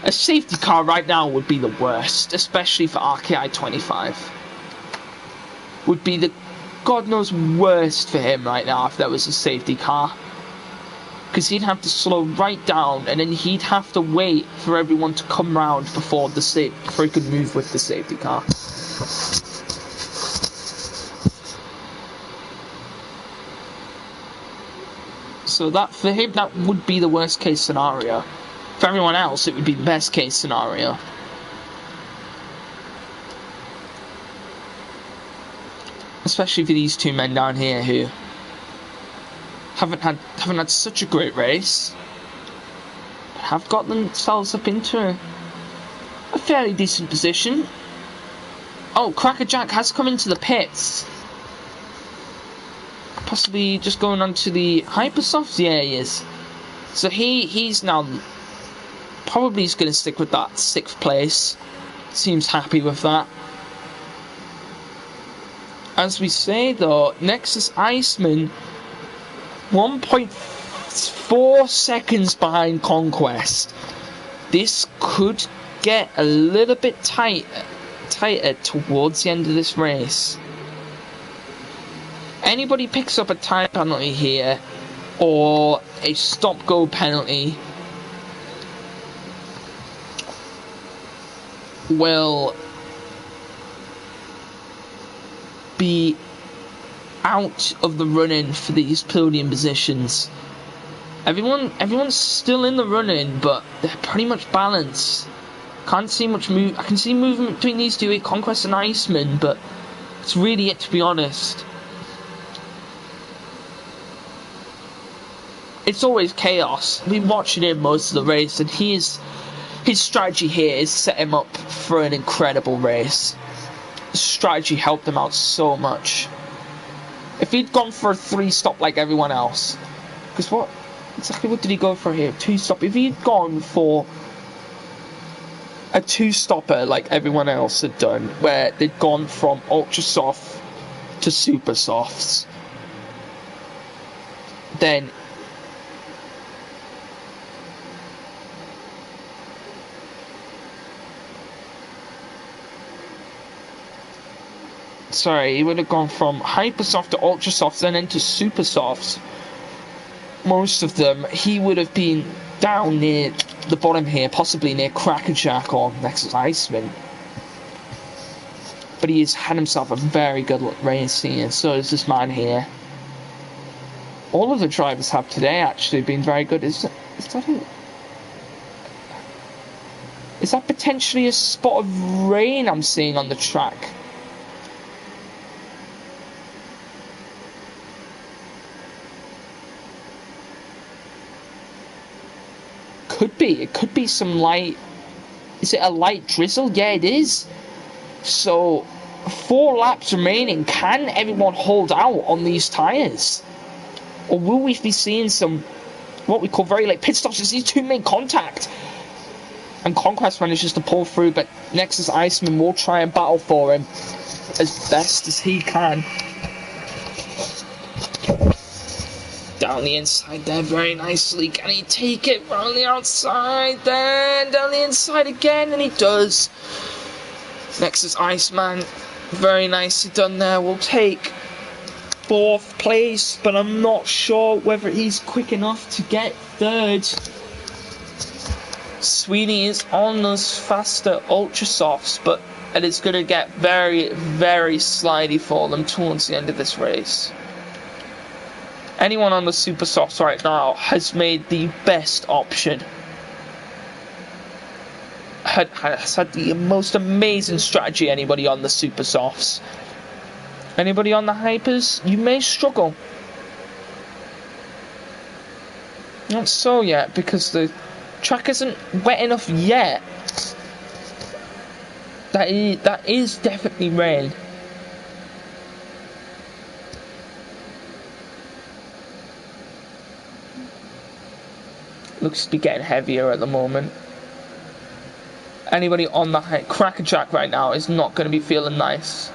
A safety car right now would be the worst, especially for RKI 25. Would be the God knows worst for him right now if there was a safety car. Because he'd have to slow right down and then he'd have to wait for everyone to come round before he could move with the safety car. So that for him, that would be the worst case scenario. For everyone else, it would be the best case scenario. Especially for these 2 men down here who haven't had such a great race, but have got themselves up into a fairly decent position. Oh, Crackerjack has come into the pits. Possibly just going on to the Hypersofts? Yeah, he is. So he's now probably going to stick with that 6th place. Seems happy with that. As we say though, Nexus Iceman 1.4 seconds behind Conquest. This could get a little bit tighter towards the end of this race. Anybody picks up a time penalty here or a stop-go penalty will be out of the running for these podium positions. Everyone's still in the running, but they're pretty much balanced. Can't see much move. I can see movement between these 2, Conquest and Iceman, but it's really it, to be honest. It's always chaos. I've been watching him most of the race, and his strategy here is set him up for an incredible race. His strategy helped him out so much. If he'd gone for a 3-stop like everyone else, because what did he go for here? 2-stop. If he'd gone for a 2-stopper like everyone else had done, where they'd gone from ultra soft to super softs, then sorry, he would have gone from hypersoft to ultra soft, then into super soft. Most of them, he would have been down near the bottom here, possibly near Crackerjack or Nexus Iceman. But he has had himself a very good race here, so is this man here. All of the drivers have today actually been very good. Is that potentially a spot of rain I'm seeing on the track? Could be. It could be some light. Is it a light drizzle? Yeah, it is. So, 4 laps remaining. Can everyone hold out on these tyres? Or will we be seeing some, what we call very late pit stops as these two make contact? And Conquest manages to pull through, but Nexus Iceman will try and battle for him as best as he can. Down the inside there very nicely. Can he take it round the outside? Then down the inside again, and he does. Nexus Iceman, very nicely done there. Will take 4th place, but I'm not sure whether he's quick enough to get 3rd. Sweeney is on those faster ultra softs, but it is going to get very, very slidey for them towards the end of this race. Anyone on the super softs right now has made the best option. Has had the most amazing strategy. Anybody on the super softs? Anybody on the hypers? You may struggle. Not so yet, because the track isn't wet enough yet. That is definitely rain. Looks to be getting heavier at the moment. Anybody on the Crackerjack right now is not going to be feeling nice.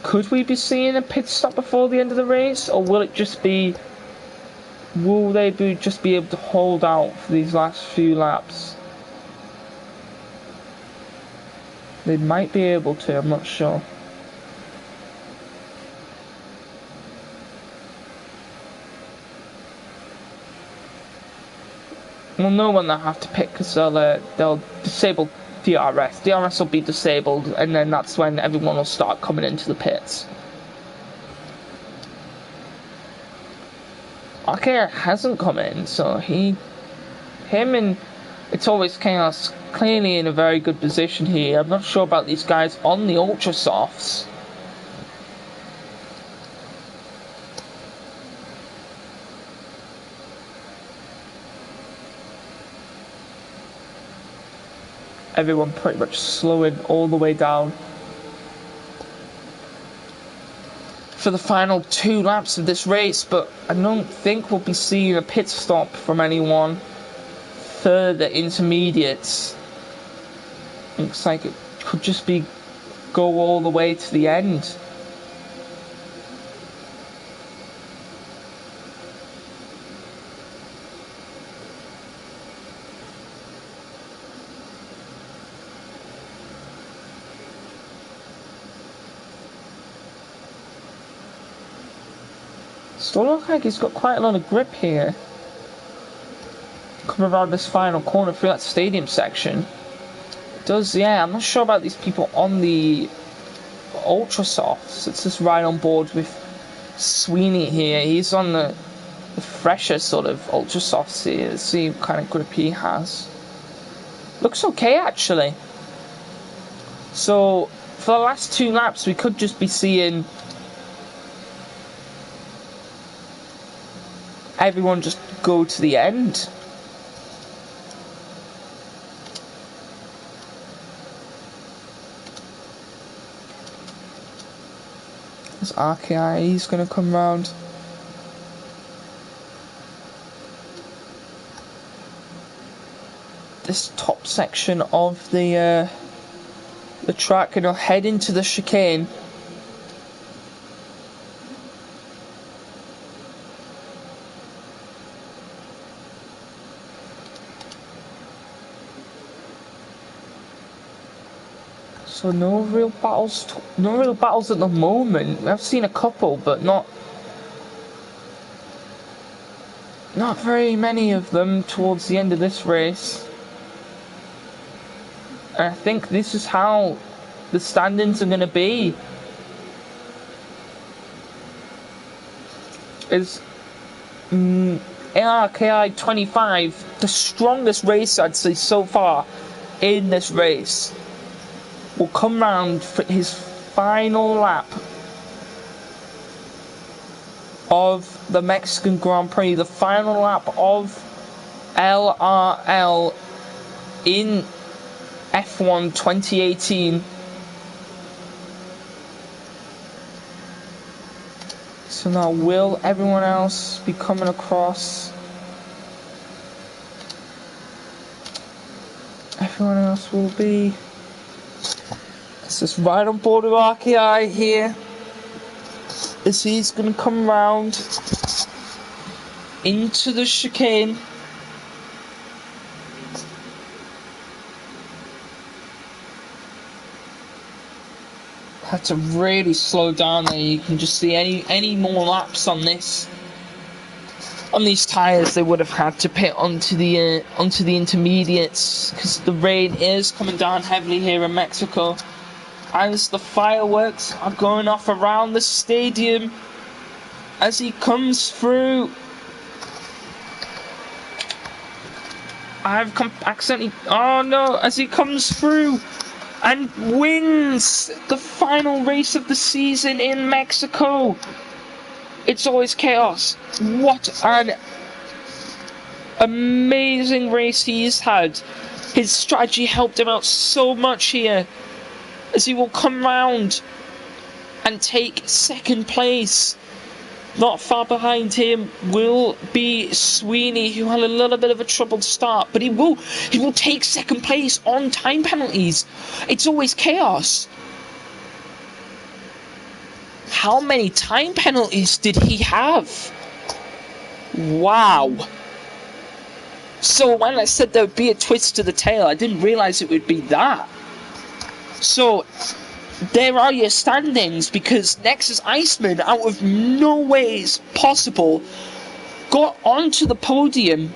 Could we be seeing a pit stop before the end of the race, or will it just be? Will they just be able to hold out for these last few laps? They might be able to. I'm not sure. We'll know when they have to pit, because they'll disable DRS. DRS will be disabled, and then that's when everyone will start coming into the pits. RKR hasn't come in, so him and It's Always Chaos clearly in a very good position here. I'm not sure about these guys on the Ultra Softs. Everyone pretty much slowing all the way down for the final 2 laps of this race, but I don't think we'll be seeing a pit stop from anyone further intermediates. Looks like it could just be go all the way to the end. Still looks like he's got quite a lot of grip here. Coming around this final corner through that stadium section. Does, yeah, I'm not sure about these people on the Ultra Softs. It's just right on board with Sweeney here. He's on the fresher sort of Ultra Softs here. Let's see what kind of grip he has. Looks okay, actually. So, for the last 2 laps, we could just be seeing everyone just go to the end. This RKI is going to come round. This top section of the the track and he'll head into the chicane. So no real battles at the moment. I've seen a couple, but not very many of them towards the end of this race. And I think this is how the standings are going to be. Is LRKI 25 the strongest race I'd say so far in this race? Will come round for his final lap of the Mexican Grand Prix, the final lap of LRL in F1 2018. So now will everyone else be coming across? Everyone else will be. It's just right on board with RKI here, as he's going to come round into the chicane. Had to really slow down there. You can just see any more laps on this. On these tyres, they would have had to pit onto the intermediates, because the rain is coming down heavily here in Mexico. As the fireworks are going off around the stadium, as he comes through. I've accidentally. Oh no! As he comes through and wins the final race of the season in Mexico. It's always chaos. What an amazing race he's had. His strategy helped him out so much here, as he will come round and take second place. Not far behind him will be Sweeney, who had a little bit of a troubled start, but he will take second place on time penalties. It's always chaos. How many time penalties did he have? Wow. So when I said there would be a twist to the tail, I didn't realise it would be that. So there are your standings, because Nexus Iceman, out of no ways possible, got onto the podium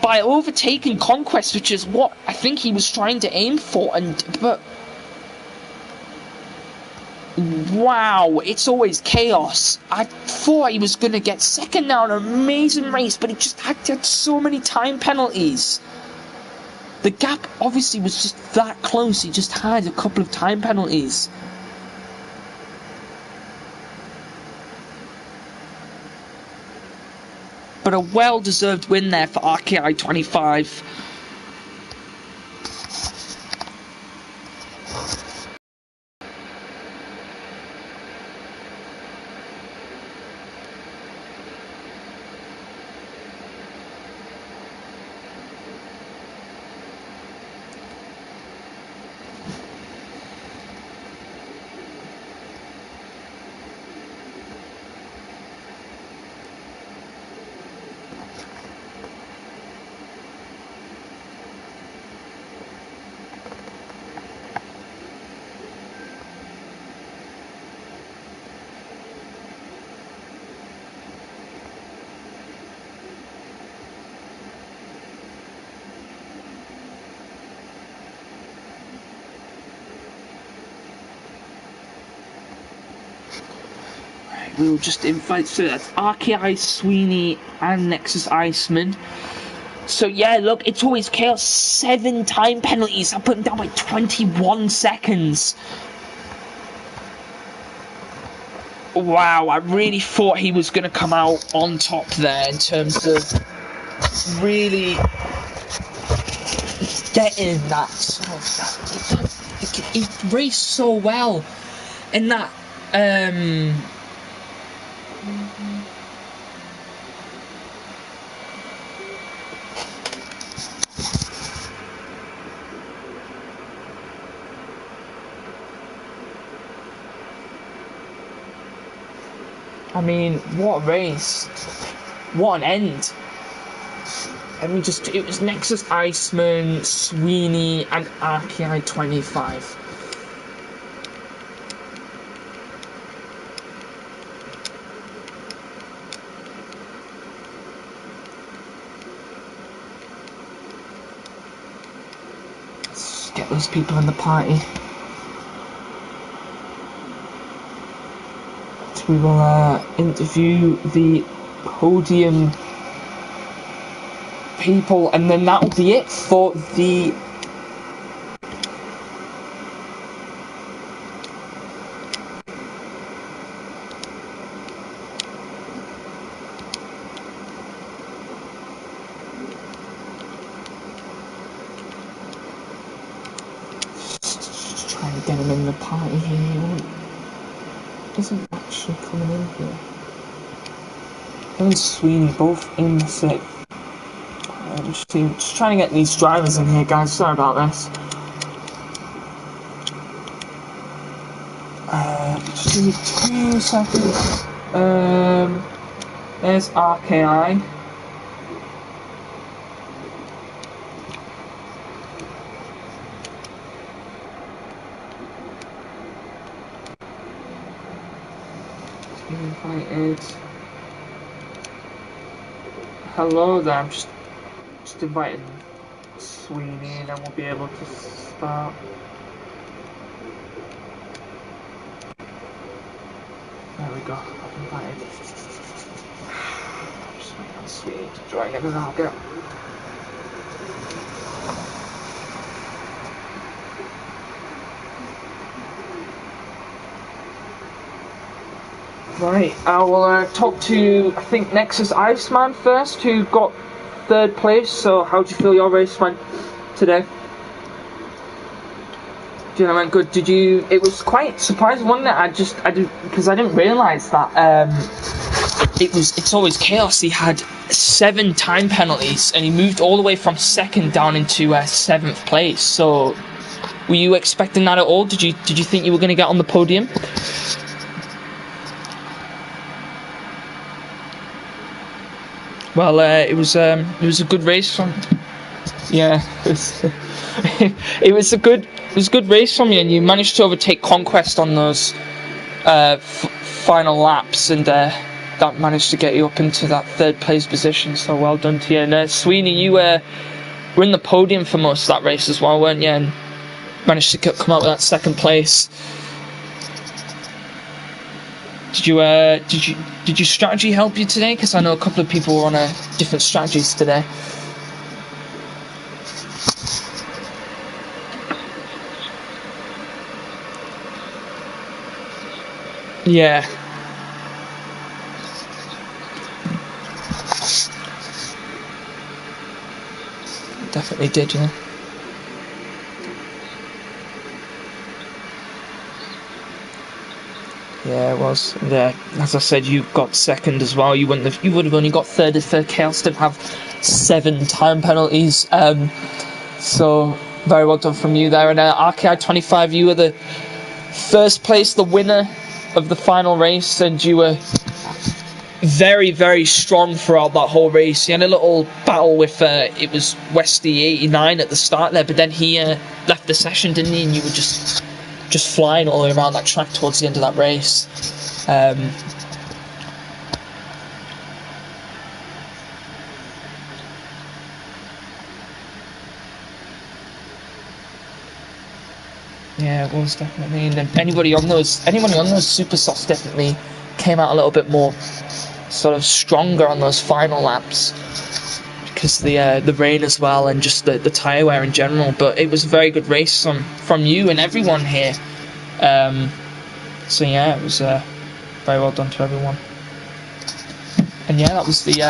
by overtaking Conquest, which is what I think he was trying to aim for. But wow, it's always chaos. I thought he was going to get second now, an amazing race, but he just had so many time penalties. The gap obviously was just that close. He just had a couple of time penalties. But a well-deserved win there for RKI 25. We'll just invite, so that's RKI, Sweeney and Nexus Iceman. So yeah, look, it's always chaos. 7 time penalties. I put him down by 21 seconds. Wow, I really thought he was going to come out on top there in terms of really getting that sort of he raced so well in that mean, what a race. What an end. I mean, it was Nexus Iceman, Sweeney, and RKI 25. Let's get those people in the party. We will interview the podium people, and then that'll be it for the just trying to get him in the party here. He isn't actually coming in here. Him and Sweeney both in the sixth. Just trying to get these drivers in here, guys. Sorry about this. Just give me 2 seconds. There's RKI. Invited. Hello there. I'm just inviting Sweeney, and then we'll be able to start. There we go. I've invited. I'm just waiting on Sweeney to join, and then I'll get. Right, I will talk to, I think, Nexus Iceman first, who got 3rd place. So, how do you feel your race went today? Do you know, went good? Did you? It was quite surprising, wasn't it? Because I didn't realise that it's always chaos. He had 7 time penalties, and he moved all the way from 2nd down into 7th place. So, were you expecting that at all? Did you think you were going to get on the podium? Well, it was a good race from. Yeah, it was a good race from you, and you managed to overtake Conquest on those final laps, and that managed to get you up into that 3rd place position. So well done to you. And Sweeney, you were in the podium for most of that race as well, weren't you? And managed to come out with that 2nd place. Did your strategy help you today? Because I know a couple of people were on different strategies today. Yeah. Definitely did, yeah. Yeah, it was. Yeah, as I said, you got 2nd as well. You would have only got 3rd if Chaos didn't have 7 time penalties. So very well done from you there. And RKI 25, you were the 1st place, the winner of the final race, and you were very, very strong throughout that whole race. You had a little battle with it was Westy 89 at the start there, but then he left the session, didn't he? And you were just flying all the way around that track towards the end of that race. Yeah, it was definitely. And anybody on those super softs definitely came out a little bit more sort of stronger on those final laps because the rain as well, and just the tyre wear in general. But it was a very good race from you and everyone here. So yeah, it was very well done to everyone. And yeah, that was the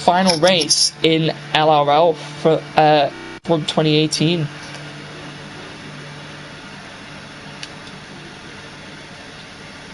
final race in LRL from 2018.